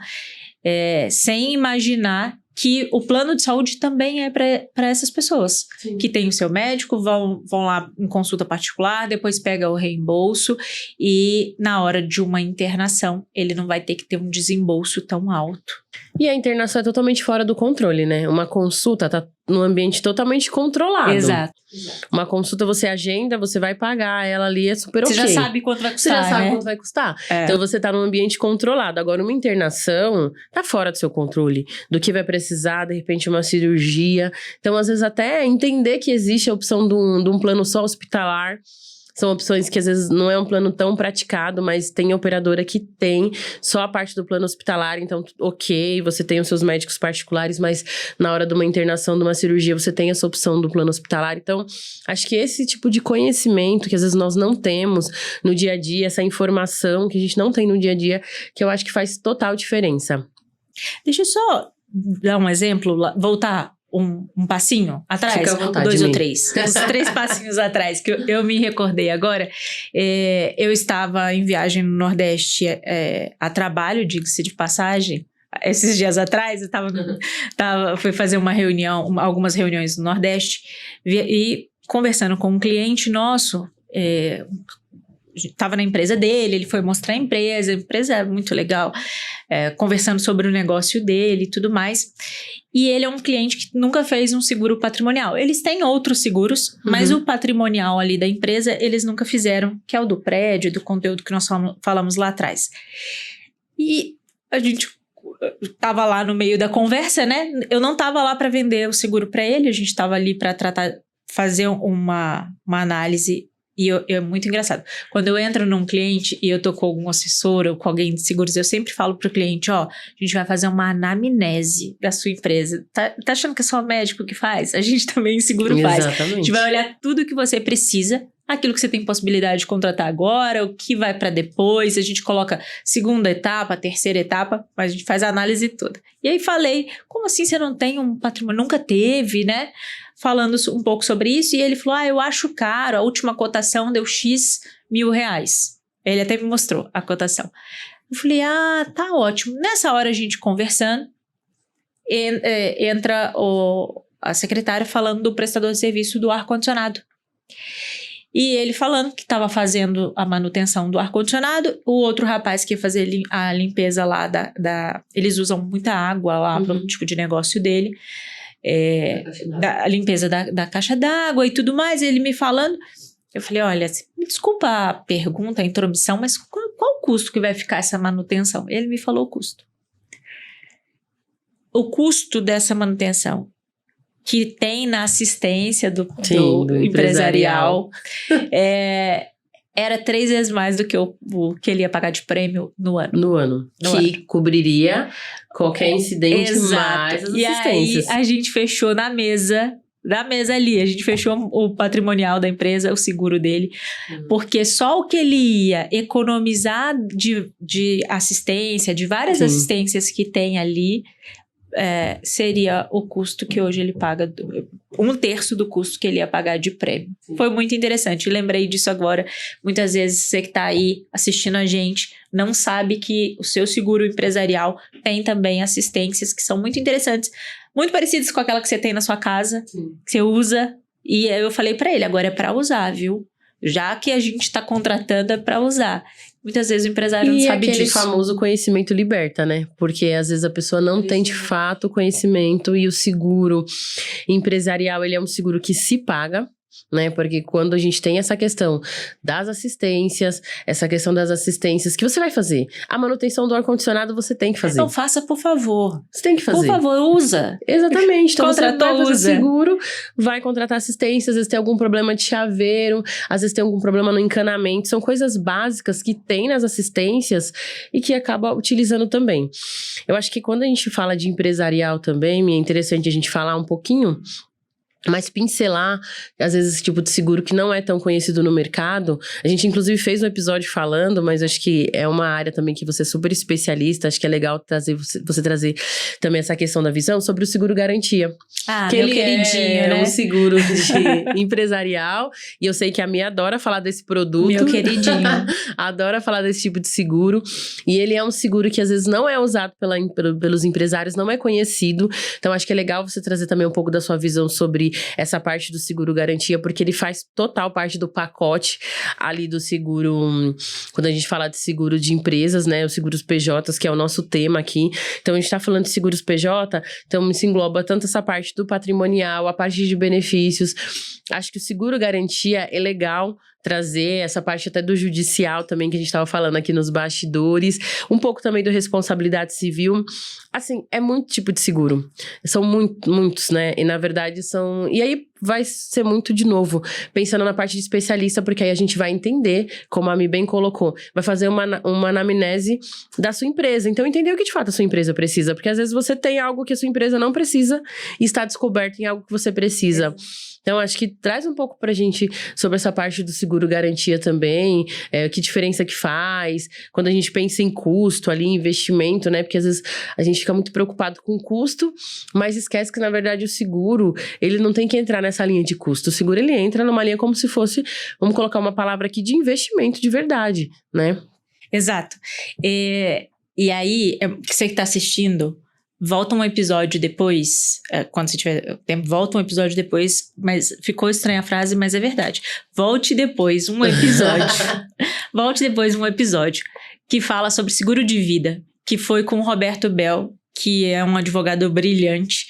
sem imaginar que o plano de saúde também é para essas pessoas. Sim. Que tem o seu médico, vão lá em consulta particular, depois pega o reembolso, e na hora de uma internação, ele não vai ter que ter um desembolso tão alto. E a internação é totalmente fora do controle, né? Uma consulta tá num ambiente totalmente controlado. Exato. Uma consulta você agenda, você vai pagar, ela ali é super ok. Você já sabe quanto vai custar, Você já sabe né? quanto vai custar. Então você tá num ambiente controlado. Agora, uma internação tá fora do seu controle. Do que vai precisar, de repente, uma cirurgia. Então, às vezes, até entender que existe a opção de um plano só hospitalar. São opções que às vezes não é um plano tão praticado, mas tem operadora que tem só a parte do plano hospitalar. Então, ok, você tem os seus médicos particulares, mas na hora de uma internação, de uma cirurgia, você tem essa opção do plano hospitalar. Então, acho que esse tipo de conhecimento que às vezes nós não temos no dia a dia, essa informação que a gente não tem no dia a dia, que eu acho que faz total diferença. Deixa eu só dar um exemplo, voltar um passinho atrás? Fica à vontade, 2 ou 3. Os 3 passinhos atrás, que eu me recordei agora. Eu estava em viagem no Nordeste a trabalho, diga-se de passagem. Esses dias atrás, eu fui fazer uma reunião, algumas reuniões no Nordeste, e conversando com um cliente nosso, estava na empresa dele, ele foi mostrar a empresa é muito legal, conversando sobre o negócio dele e tudo mais. E ele é um cliente que nunca fez um seguro patrimonial. Eles têm outros seguros, mas o patrimonial ali da empresa, eles nunca fizeram, que é o do prédio, do conteúdo que nós falamos lá atrás. E a gente estava lá no meio da conversa, né? Eu não estava lá para vender o seguro para ele, a gente estava ali para fazer uma análise. E é muito engraçado. Quando eu entro num cliente e eu tô com algum assessor ou com alguém de seguros, eu sempre falo pro cliente, a gente vai fazer uma anamnese da sua empresa. Tá achando que é só o médico que faz? A gente também em seguro faz. A gente vai olhar tudo que você precisa, aquilo que você tem possibilidade de contratar agora, o que vai para depois, a gente coloca segunda etapa, terceira etapa, mas a gente faz a análise toda. E aí falei, como assim você não tem um patrimônio? Nunca teve, né? Falando um pouco sobre isso, e ele falou, eu acho caro, a última cotação deu X R$1.000. Ele até me mostrou a cotação. Eu falei, tá ótimo. Nessa hora a gente conversando, entra a secretária falando do prestador de serviço do ar-condicionado. E ele falando que estava fazendo a manutenção do ar-condicionado, o outro rapaz que ia fazer a limpeza lá eles usam muita água lá para o tipo de negócio dele. A limpeza da caixa d'água e tudo mais, ele me falando, eu falei, olha, me desculpa a pergunta, a intromissão, mas qual o custo que vai ficar essa manutenção? Ele me falou o custo. O custo dessa manutenção que tem na assistência do empresarial era 3 vezes mais do que o que ele ia pagar de prêmio no ano. Que cobriria qualquer incidente. Mais as assistências. E aí a gente fechou na mesa ali, a gente fechou o patrimonial da empresa, o seguro dele, porque só o que ele ia economizar de assistência, de várias assistências que tem ali, seria o custo que hoje ele paga, 1/3 do custo que ele ia pagar de prêmio. Foi muito interessante, lembrei disso agora. Muitas vezes você que está aí assistindo a gente não sabe que o seu seguro empresarial tem também assistências que são muito interessantes, muito parecidas com aquela que você tem na sua casa, que você usa. E eu falei para ele, agora é para usar, viu? Já que a gente está contratando é para usar. Muitas vezes o empresário não sabe disso. E aquele famoso conhecimento liberta, né? Porque às vezes a pessoa não tem de fato conhecimento, e o seguro empresarial, ele é um seguro que se paga, né? Porque quando a gente tem essa questão das assistências, que você vai fazer, a manutenção do ar-condicionado você tem que fazer. Então faça, por favor. Você tem que fazer. Por favor, usa. Exatamente. Então você vai fazer seguro, vai contratar assistência, às vezes tem algum problema de chaveiro, às vezes tem algum problema no encanamento, são coisas básicas que tem nas assistências e que acaba utilizando também. Eu acho que quando a gente fala de empresarial também, é interessante a gente falar um pouquinho, mas pincelar, às vezes, esse tipo de seguro que não é tão conhecido no mercado. A gente, inclusive, fez um episódio falando, mas acho que é uma área também que você é super especialista. Acho que é legal você trazer também essa questão da visão sobre o seguro garantia. Que meu queridinho, né? Um seguro empresarial. E eu sei que a Mia adora falar desse produto. Meu queridinho. Adora falar desse tipo de seguro. E ele é um seguro que, às vezes, não é usado pelos empresários, não é conhecido. Então, acho que é legal você trazer também um pouco da sua visão sobre essa parte do seguro garantia, porque ele faz total parte do pacote ali do seguro, quando a gente fala de seguro de empresas, né, os seguros PJs, que é o nosso tema aqui. Então a gente tá falando de seguros PJ, então se engloba tanto essa parte do patrimonial, a parte de benefícios. Acho que o seguro garantia é legal trazer essa parte até do judicial também, que a gente estava falando aqui nos bastidores, um pouco também do responsabilidade civil. Assim, é muito tipo de seguro, são muitos, né, e na verdade são... E aí, vai ser muito, de novo, pensando na parte de especialista, porque aí a gente vai entender, como a Mi bem colocou, vai fazer uma anamnese da sua empresa. Então, entender o que de fato a sua empresa precisa, porque às vezes você tem algo que a sua empresa não precisa e está descoberto em algo que você precisa. Então, acho que traz um pouco pra gente sobre essa parte do seguro garantia também, que diferença que faz, quando a gente pensa em custo ali, investimento, né? Porque às vezes a gente fica muito preocupado com o custo, mas esquece que, na verdade, o seguro, ele não tem que entrar nessa linha de custo. O seguro, ele entra numa linha como se fosse, vamos colocar uma palavra aqui, de investimento de verdade, né? Exato. E aí, você que tá assistindo, volta um episódio depois, quando você tiver tempo, volta um episódio depois, mas ficou estranha a frase, mas é verdade. Volte depois um episódio que fala sobre seguro de vida, que foi com o Roberto Bell, que é um advogado brilhante.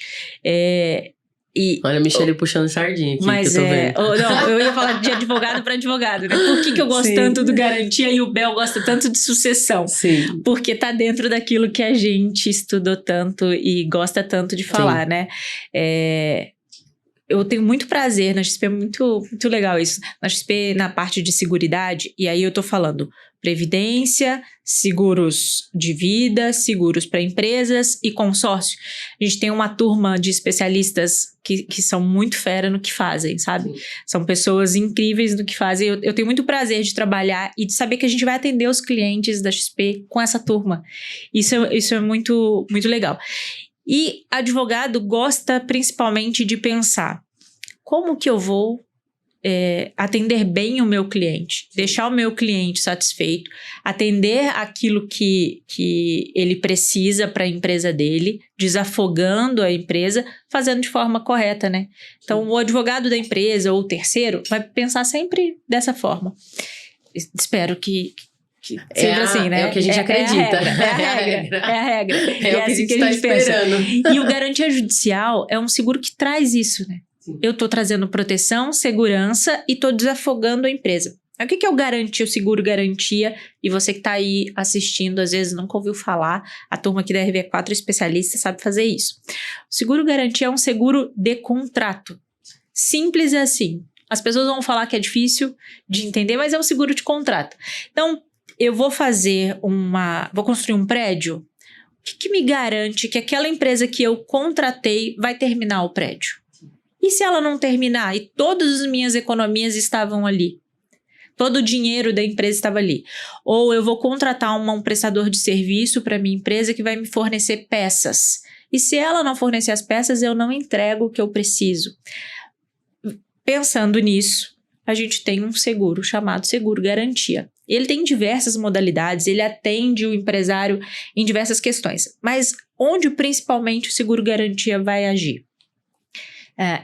Olha a Michelle puxando sardinha aqui, mas que eu tô vendo. Não, eu ia falar de advogado para advogado, né? Por que eu gosto tanto do garantia e o Bell gosta tanto de sucessão? Sim. Porque tá dentro daquilo que a gente estudou tanto e gosta tanto de falar, né? Eu tenho muito prazer na XP, é muito, muito legal isso. Na XP, na parte de seguridade, e aí eu tô falando previdência, seguros de vida, seguros para empresas e consórcio. A gente tem uma turma de especialistas que são muito fera no que fazem, sabe? Sim. São pessoas incríveis no que fazem. Eu tenho muito prazer de trabalhar e de saber que a gente vai atender os clientes da XP com essa turma. Isso é muito, muito legal. E advogado gosta principalmente de pensar: como que eu vou atender bem o meu cliente, deixar o meu cliente satisfeito, atender aquilo que ele precisa para a empresa dele, desafogando a empresa, fazendo de forma correta, né? Então, o advogado da empresa ou o terceiro vai pensar sempre dessa forma. Espero que sempre assim, né? É o que a gente acredita. É a regra. É o que a gente está esperando. E o garantia judicial é um seguro que traz isso, né? Eu estou trazendo proteção, segurança e estou desafogando a empresa. O que é o garantia, o seguro garantia? E você que está aí assistindo, às vezes nunca ouviu falar, a turma aqui da RV4 especialista sabe fazer isso. O seguro garantia é um seguro de contrato. Simples assim. As pessoas vão falar que é difícil de entender, mas é um seguro de contrato. Então, eu vou vou construir um prédio. O que me garante que aquela empresa que eu contratei vai terminar o prédio? E se ela não terminar e todas as minhas economias estavam ali? Todo o dinheiro da empresa estava ali. Ou eu vou contratar um prestador de serviço para minha empresa que vai me fornecer peças. E se ela não fornecer as peças, eu não entrego o que eu preciso. Pensando nisso, a gente tem um seguro chamado seguro garantia. Ele tem diversas modalidades, ele atende o empresário em diversas questões. Mas onde principalmente o seguro garantia vai agir?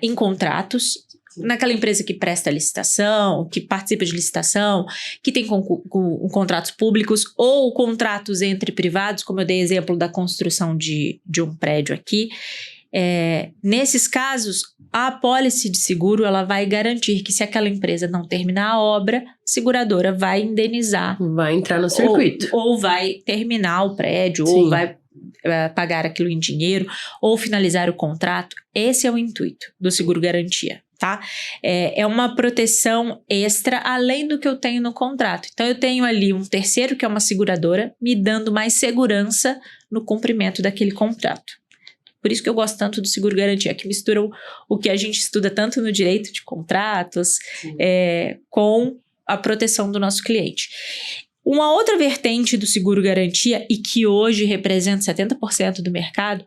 Em contratos, naquela empresa que presta licitação, que participa de licitação, que tem contratos públicos ou contratos entre privados, como eu dei exemplo da construção de um prédio aqui. Nesses casos, a apólice de seguro ela vai garantir que se aquela empresa não terminar a obra, a seguradora vai indenizar. Vai entrar no circuito. Ou vai terminar o prédio, Sim. ou vai pagar aquilo em dinheiro, ou finalizar o contrato. Esse é o intuito do seguro garantia, tá? É uma proteção extra além do que eu tenho no contrato. Então, eu tenho ali um terceiro, que é uma seguradora, me dando mais segurança no cumprimento daquele contrato. Por isso que eu gosto tanto do seguro garantia, que mistura o que a gente estuda tanto no direito de contratos com a proteção do nosso cliente. Uma outra vertente do seguro garantia, e que hoje representa 70% do mercado,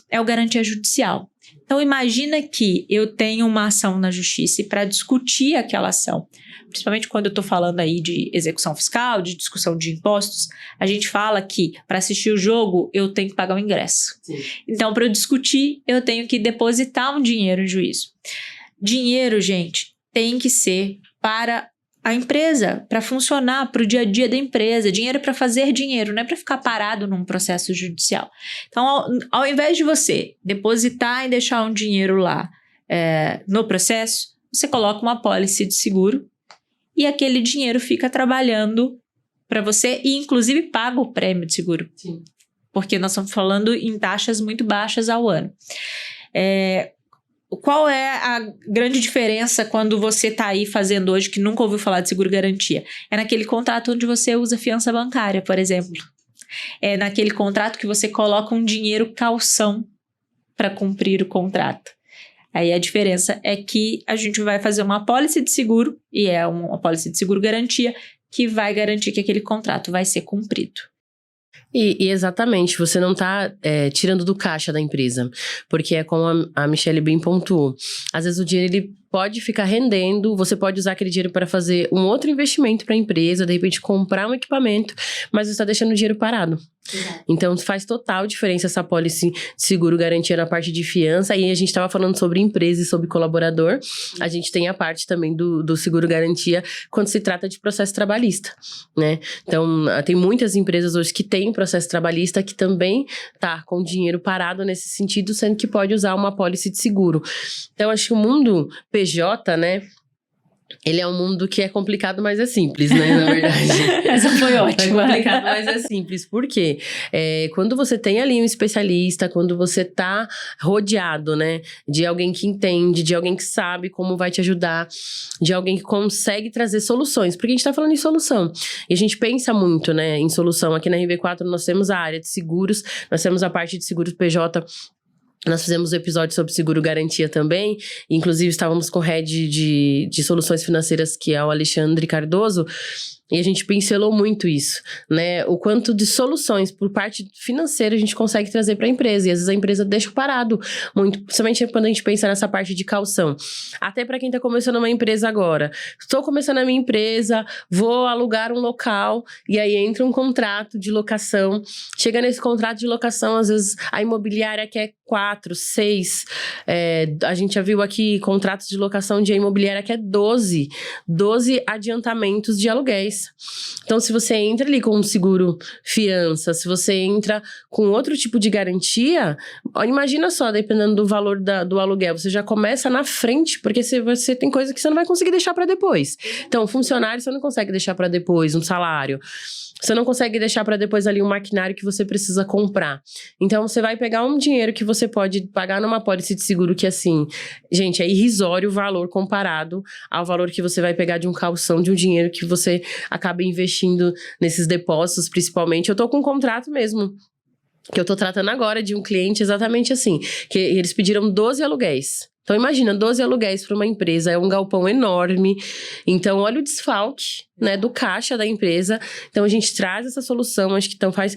é o garantia judicial. Então, imagina que eu tenho uma ação na justiça e para discutir aquela ação, principalmente quando eu estou falando aí de execução fiscal, de discussão de impostos, a gente fala que para assistir o jogo eu tenho que pagar o ingresso. Sim. Então, para eu discutir, eu tenho que depositar um dinheiro em juízo. Dinheiro, gente, tem que ser para a empresa, para funcionar, para o dia a dia da empresa. Dinheiro é para fazer dinheiro, não é para ficar parado num processo judicial. Então, ao invés de você depositar e deixar um dinheiro lá no processo, você coloca uma apólice de seguro e aquele dinheiro fica trabalhando para você e, inclusive, paga o prêmio de seguro. Sim. Porque nós estamos falando em taxas muito baixas ao ano. qual é a grande diferença quando você está aí fazendo hoje, que nunca ouviu falar de seguro-garantia? É naquele contrato onde você usa fiança bancária, por exemplo. É naquele contrato que você coloca um dinheiro calção para cumprir o contrato. Aí a diferença é que a gente vai fazer uma apólice de seguro, e é uma apólice de seguro-garantia, que vai garantir que aquele contrato vai ser cumprido. E exatamente, você não está tirando do caixa da empresa, porque é como a Michelle bem pontuou. Às vezes o dinheiro ele pode ficar rendendo, você pode usar aquele dinheiro para fazer um outro investimento para a empresa, de repente comprar um equipamento, mas você está deixando o dinheiro parado. Exato. Então faz total diferença essa apólice de seguro garantia na parte de fiança. E a gente estava falando sobre empresa e sobre colaborador. A gente tem a parte também do seguro garantia quando se trata de processo trabalhista, né? Então tem muitas empresas hoje que têm processo trabalhista que também tá com dinheiro parado nesse sentido, sendo que pode usar uma apólice de seguro. Então acho que o mundo PJ, né? Ele é um mundo que é complicado, mas é simples, né? Na verdade. Essa foi ótima. É complicado, mas é simples. Por quê? Quando você tem ali um especialista, quando você tá rodeado, né? De alguém que entende, de alguém que sabe como vai te ajudar, de alguém que consegue trazer soluções. Porque a gente tá falando em solução. E a gente pensa muito, né? Em solução. Aqui na RV4 nós temos a área de seguros, nós temos a parte de seguros PJ. Nós fizemos um episódio sobre seguro garantia também, inclusive estávamos com o head de soluções financeiras, que é o Alexandre Cardoso, e a gente pincelou muito isso, né? O quanto de soluções por parte financeira a gente consegue trazer para a empresa. E às vezes a empresa deixa parado muito, principalmente quando a gente pensa nessa parte de calção. Até para quem está começando uma empresa agora. Estou começando a minha empresa, vou alugar um local e aí entra um contrato de locação. Chega nesse contrato de locação, às vezes a imobiliária quer 4, 6. A gente já viu aqui contratos de locação de imobiliária que é 12 adiantamentos de aluguéis. Então, se você entra ali com um seguro fiança, se você entra com outro tipo de garantia, imagina só, dependendo do valor do aluguel, você já começa na frente, porque você tem coisa que você não vai conseguir deixar para depois. Então, funcionário você não consegue deixar para depois, um salário. Você não consegue deixar para depois ali um maquinário que você precisa comprar. Então, você vai pegar um dinheiro que você pode pagar numa apólice de seguro que, assim, gente, é irrisório o valor comparado ao valor que você vai pegar de um calção, de um dinheiro que você acaba investindo nesses depósitos, principalmente. Eu tô com um contrato mesmo, que eu tô tratando agora de um cliente exatamente assim, que eles pediram 12 aluguéis. Então, imagina, 12 aluguéis para uma empresa, é um galpão enorme. Então, olha o desfalque, né, do caixa da empresa. Então, a gente traz essa solução, acho que então faz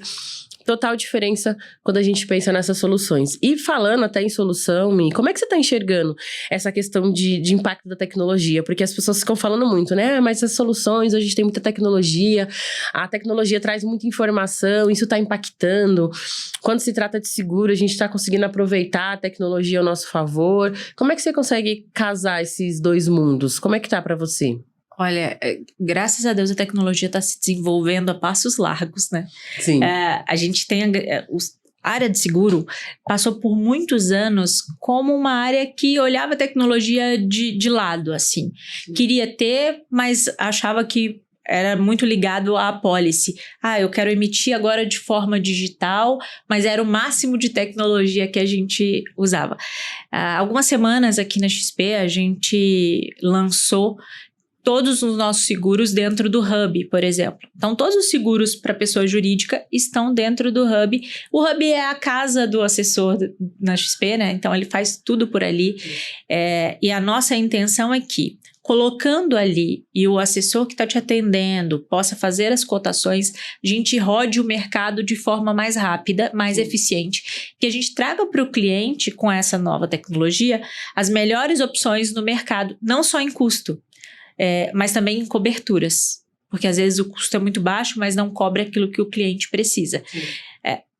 total diferença quando a gente pensa nessas soluções. E falando até em solução, Mi, como é que você está enxergando essa questão de impacto da tecnologia? Porque as pessoas ficam falando muito, né? Mas as soluções, hoje a gente tem muita tecnologia, a tecnologia traz muita informação, isso está impactando. Quando se trata de seguro, a gente está conseguindo aproveitar a tecnologia ao nosso favor. Como é que você consegue casar esses dois mundos? Como é que tá para você? Olha, graças a Deus a tecnologia está se desenvolvendo a passos largos, né? Sim. A gente tem a área de seguro passou por muitos anos como uma área que olhava a tecnologia de lado, assim. Queria ter, mas achava que era muito ligado à apólice. Eu quero emitir agora de forma digital, mas era o máximo de tecnologia que a gente usava. Algumas semanas aqui na XP a gente lançou todos os nossos seguros dentro do Hub, por exemplo. Então, todos os seguros para pessoa jurídica estão dentro do Hub. O Hub é a casa do assessor na XP, né? Então, ele faz tudo por ali. E a nossa intenção é que, colocando ali e o assessor que está te atendendo possa fazer as cotações, a gente rode o mercado de forma mais rápida, mais eficiente, que a gente traga para o cliente, com essa nova tecnologia, as melhores opções no mercado, não só em custo, mas também em coberturas, porque às vezes o custo é muito baixo, mas não cobre aquilo que o cliente precisa.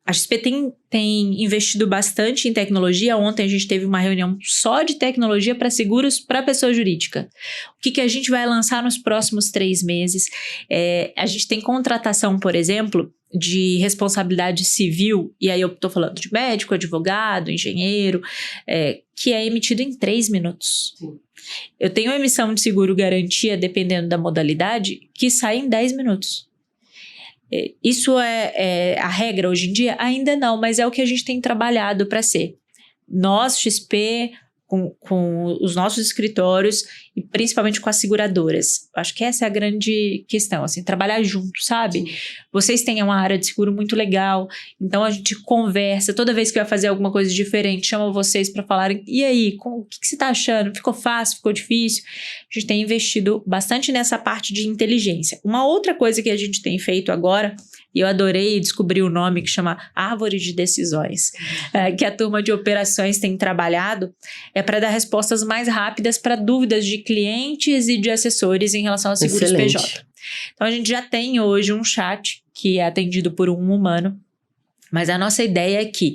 A XP tem investido bastante em tecnologia. Ontem a gente teve uma reunião só de tecnologia para seguros para pessoa jurídica. O que a gente vai lançar nos próximos 3 meses? A gente tem contratação, por exemplo, de responsabilidade civil, e aí eu estou falando de médico, advogado, engenheiro, que é emitido em 3 minutos. Sim. Eu tenho emissão de seguro garantia, dependendo da modalidade, que sai em 10 minutos. Isso é a regra hoje em dia? Ainda não, mas é o que a gente tem trabalhado para ser. Nós, XP, com os nossos escritórios e principalmente com as seguradoras. Acho que essa é a grande questão, assim, trabalhar junto, sabe? Sim. Vocês têm uma área de seguro muito legal, então a gente conversa, toda vez que vai fazer alguma coisa diferente, chama vocês para falarem, e aí, o que você tá achando? Ficou fácil? Ficou difícil? A gente tem investido bastante nessa parte de inteligência. Uma outra coisa que a gente tem feito agora, e eu adorei descobrir o nome, que chama Árvore de Decisões, que a turma de operações tem trabalhado, é para dar respostas mais rápidas para dúvidas de clientes e de assessores em relação aos seguros PJ. Então, a gente já tem hoje um chat que é atendido por um humano, mas a nossa ideia é que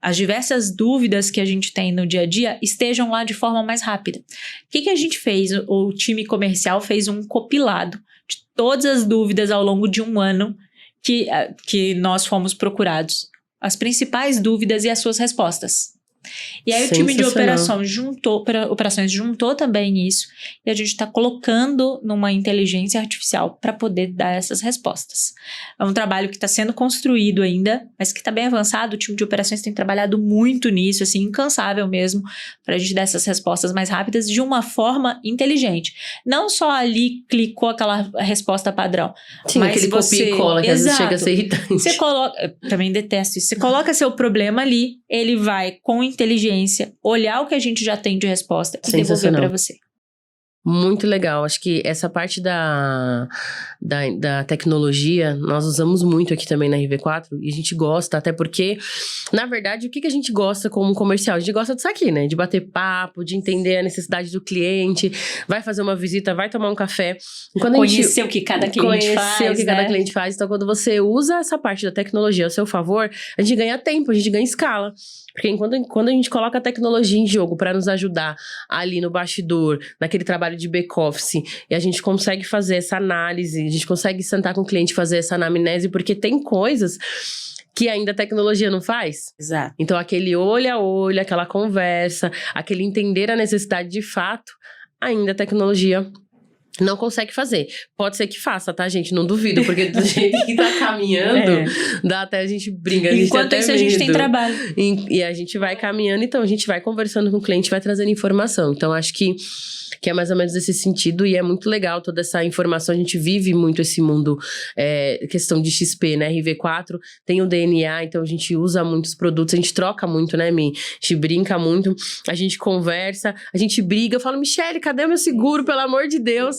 as diversas dúvidas que a gente tem no dia a dia estejam lá de forma mais rápida. O que a gente fez? O time comercial fez um compilado de todas as dúvidas ao longo de um ano que nós fomos procurados. As principais dúvidas e as suas respostas. E aí o time de operações juntou também isso e a gente está colocando numa inteligência artificial para poder dar essas respostas. É um trabalho que está sendo construído ainda, mas que está bem avançado. O time de operações tem trabalhado muito nisso, assim, incansável mesmo, para a gente dar essas respostas mais rápidas de uma forma inteligente. Não só ali clicou aquela resposta padrão. Sim, mas aquele copia e cola que às vezes chega a ser irritante. Você coloca, eu também detesto isso. Você coloca seu problema ali, ele vai com inteligência, olhar o que a gente já tem de resposta e devolver para você. Muito legal. Acho que essa parte da tecnologia nós usamos muito aqui também na RV4 e a gente gosta, até porque, na verdade, o que a gente gosta como comercial? A gente gosta disso aqui, né? De bater papo, de entender a necessidade do cliente, vai fazer uma visita, vai tomar um café. Conhecer o que cada cliente faz. Conhecer o que cada cliente faz. Então, quando você usa essa parte da tecnologia ao seu favor, a gente ganha tempo, a gente ganha escala. Porque quando a gente coloca a tecnologia em jogo para nos ajudar ali no bastidor, naquele trabalho de back-office, e a gente consegue fazer essa análise, a gente consegue sentar com o cliente e fazer essa anamnese, porque tem coisas que ainda a tecnologia não faz. Exato. Então, aquele olho a olho, aquela conversa, aquele entender a necessidade de fato, ainda a tecnologia não consegue fazer. Pode ser que faça, tá, gente? Não duvido, porque do jeito que tá caminhando, dá até a gente brinca, a gente enquanto tem até isso, medo. a gente tem trabalho. E a gente vai caminhando, então a gente vai conversando com o cliente, vai trazendo informação. Então, acho que é mais ou menos nesse sentido e é muito legal toda essa informação. A gente vive muito esse mundo, questão de XP, né? RV4 tem o DNA, então a gente usa muitos produtos, a gente troca muito, né, Mi? A gente brinca muito, a gente conversa, a gente briga. Eu falo, Michele, cadê o meu seguro, pelo amor de Deus?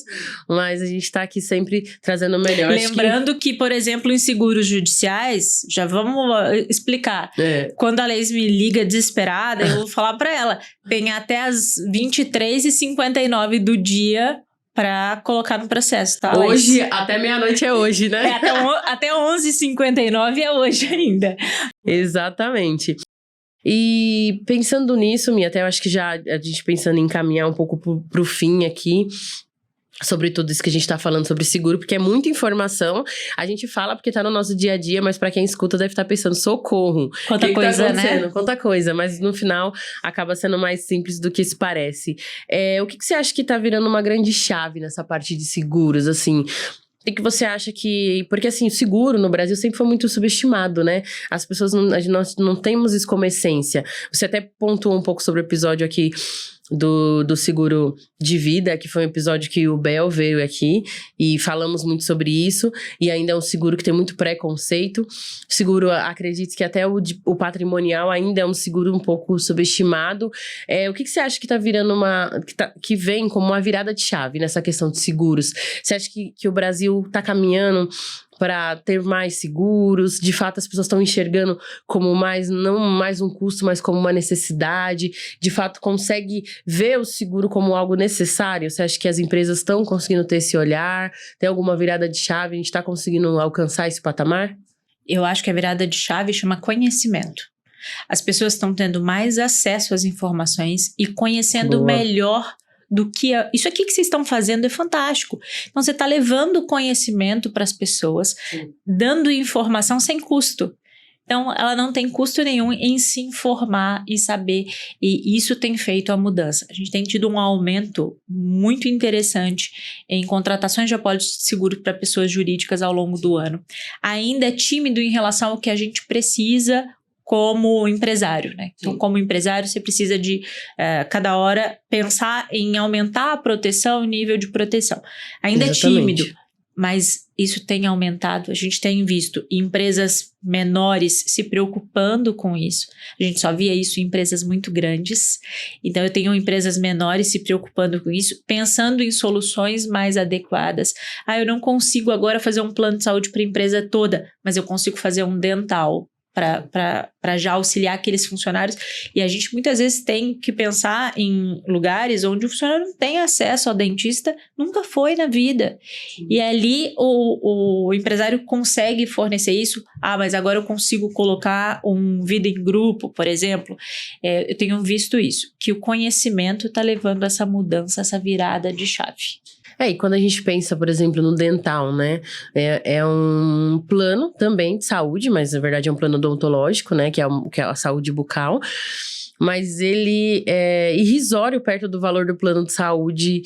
Mas a gente tá aqui sempre trazendo o melhor. Lembrando que, por exemplo, em seguros judiciais, já vamos explicar. Quando a Leis me liga desesperada, eu vou falar pra ela, tem até as 23h59 do dia pra colocar no processo, tá? Hoje, até meia-noite é hoje, né? Até 11h59 é hoje ainda. Exatamente. E pensando nisso, Mi, até eu acho que já a gente pensando em caminhar um pouco pro fim aqui, sobre tudo isso que a gente tá falando sobre seguro, porque é muita informação. A gente fala porque tá no nosso dia a dia, mas pra quem escuta deve estar pensando, socorro. Quanta coisa, né? Quanta coisa, mas no final acaba sendo mais simples do que se parece. O que você acha que tá virando uma grande chave nessa parte de seguros, assim? O que você acha que... Porque, assim, o seguro no Brasil sempre foi muito subestimado, né? As pessoas, nós não temos isso como essência. Você até pontuou um pouco sobre o episódio aqui do seguro de vida, que foi um episódio que o Bel veio aqui e falamos muito sobre isso, e ainda é um seguro que tem muito preconceito. Seguro, acredito que até o patrimonial ainda é um seguro um pouco subestimado. O que você acha que tá virando que vem como uma virada de chave nessa questão de seguros? Você acha que o Brasil tá caminhando para ter mais seguros? De fato, as pessoas estão enxergando como não mais um custo, mas como uma necessidade? De fato, consegue ver o seguro como algo necessário? Você acha que as empresas estão conseguindo ter esse olhar? Tem alguma virada de chave? A gente está conseguindo alcançar esse patamar? Eu acho que a virada de chave chama conhecimento. As pessoas estão tendo mais acesso às informações e conhecendo melhor do que... Isso aqui que vocês estão fazendo é fantástico. Então, você está levando conhecimento para as pessoas, dando informação sem custo. Então, ela não tem custo nenhum em se informar e saber. E isso tem feito a mudança. A gente tem tido um aumento muito interessante em contratações de apólices de seguro para pessoas jurídicas ao longo do ano. Ainda é tímido em relação ao que a gente precisa como empresário, né? Então, como empresário, você precisa de, cada hora, pensar em aumentar a proteção, o nível de proteção. Ainda Exatamente. é tímido, mas isso tem aumentado. A gente tem visto empresas menores se preocupando com isso. A gente só via isso em empresas muito grandes. Então, eu tenho empresas menores se preocupando com isso, pensando em soluções mais adequadas. Eu não consigo agora fazer um plano de saúde para a empresa toda, mas eu consigo fazer um dental para já auxiliar aqueles funcionários. E a gente muitas vezes tem que pensar em lugares onde o funcionário não tem acesso ao dentista, nunca foi na vida. E ali o empresário consegue fornecer isso. Mas agora eu consigo colocar vida em grupo, por exemplo. Eu tenho visto isso, que o conhecimento está levando a essa mudança, essa virada de chave. E quando a gente pensa, por exemplo, no dental, né? É um plano também de saúde, mas na verdade é um plano odontológico, né? Que é a saúde bucal. Mas ele é irrisório perto do valor do plano de saúde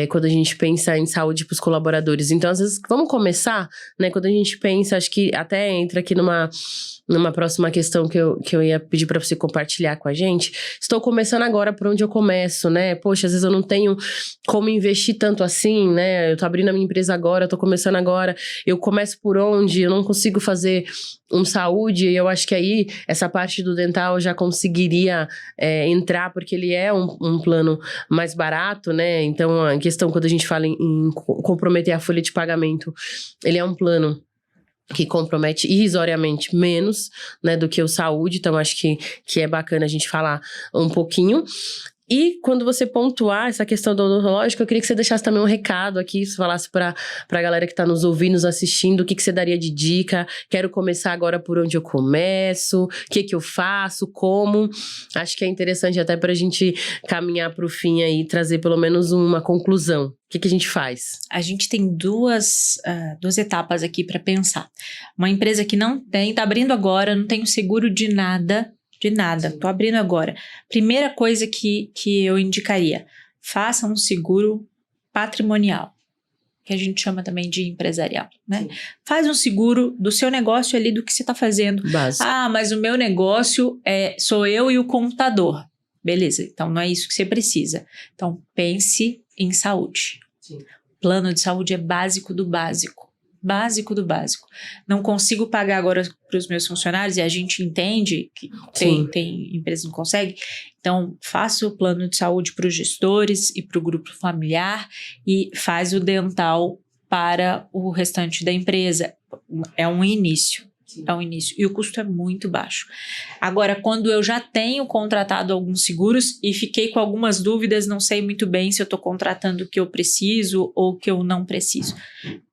quando a gente pensa em saúde para os colaboradores. Então, às vezes, vamos começar, né? Quando a gente pensa, acho que até entra aqui numa próxima questão que eu ia pedir para você compartilhar com a gente. Estou começando agora, por onde eu começo, né? Poxa, às vezes eu não tenho como investir tanto assim, né? Eu tô abrindo a minha empresa agora, eu tô começando agora. Eu começo por onde? Eu não consigo fazer saúde. E eu acho que aí, essa parte do dental eu já conseguiria entrar, porque ele é um plano mais barato, né? Então, a questão, quando a gente fala em comprometer a folha de pagamento, ele é um plano que compromete irrisoriamente menos, né, do que o saúde. Então, acho que é bacana a gente falar um pouquinho. E quando você pontuar essa questão do odontológico, eu queria que você deixasse também um recado aqui, se falasse pra galera que tá nos ouvindo, nos assistindo, o que você daria de dica. Quero começar agora por onde eu começo, o que eu faço, como. Acho que é interessante até pra gente caminhar pro fim aí, trazer pelo menos uma conclusão. O que a gente faz? A gente tem duas etapas aqui para pensar. Uma empresa que tá abrindo agora, não tem o seguro de nada, tô abrindo agora. Primeira coisa que eu indicaria, faça um seguro patrimonial, que a gente chama também de empresarial, né? Sim. Faz um seguro do seu negócio ali, do que você está fazendo. Básico. Mas o meu negócio sou eu e o computador. Beleza, então não é isso que você precisa. Então pense em saúde. Sim. Plano de saúde é básico do básico. Básico do básico. Não consigo pagar agora para os meus funcionários, e a gente entende que tem empresa que não consegue. Então, faça o plano de saúde para os gestores e para o grupo familiar e faz o dental para o restante da empresa. É um início. É um início. E o custo é muito baixo. Agora, quando eu já tenho contratado alguns seguros e fiquei com algumas dúvidas, não sei muito bem se eu estou contratando o que eu preciso ou o que eu não preciso.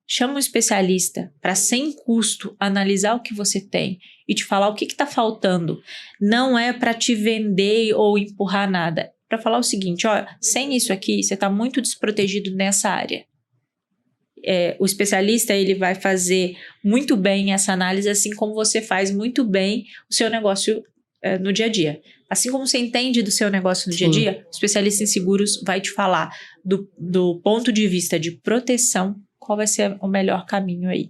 Chama um especialista para, sem custo, analisar o que você tem e te falar o que está faltando. Não é para te vender ou empurrar nada. Para falar o seguinte, sem isso aqui, você está muito desprotegido nessa área. O especialista, ele vai fazer muito bem essa análise, assim como você faz muito bem o seu negócio no dia a dia. Assim como você entende do seu negócio no dia a dia, o especialista em seguros vai te falar do ponto de vista de proteção, qual vai ser o melhor caminho aí.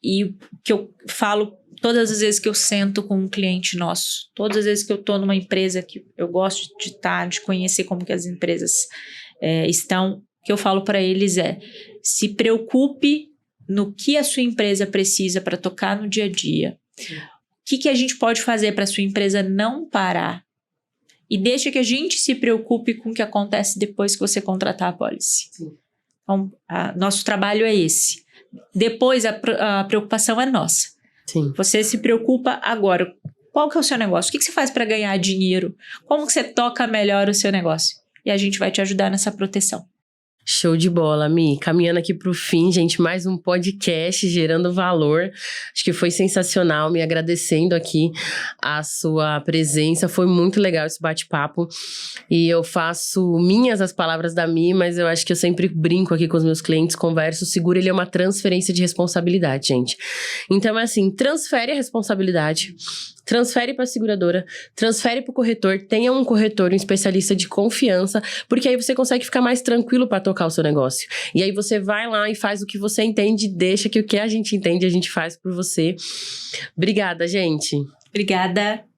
E o que eu falo todas as vezes que eu sento com um cliente nosso, todas as vezes que eu estou numa empresa que eu gosto de conhecer como que as empresas estão, o que eu falo para eles se preocupe no que a sua empresa precisa para tocar no dia a dia. O que a gente pode fazer para a sua empresa não parar? E deixa que a gente se preocupe com o que acontece depois que você contratar a policy. Sim. Então, nosso trabalho é esse. Depois, a preocupação é nossa. Sim. Você se preocupa agora. Qual que é o seu negócio? O que você faz para ganhar dinheiro? Como que você toca melhor o seu negócio? E a gente vai te ajudar nessa proteção. Show de bola, Mi. Caminhando aqui pro fim, gente, mais um podcast gerando valor. Acho que foi sensacional, me agradecendo aqui a sua presença. Foi muito legal esse bate-papo. E eu faço minhas as palavras da Mi, mas eu acho que eu sempre brinco aqui com os meus clientes, converso. O seguro, ele é uma transferência de responsabilidade, gente. Então, é assim, transfere a responsabilidade. transfere para a seguradora, transfere para o corretor, tenha um corretor, um especialista de confiança, porque aí você consegue ficar mais tranquilo para tocar o seu negócio. E aí você vai lá e faz o que você entende, deixa que o que a gente entende a gente faz por você. Obrigada, gente. Obrigada.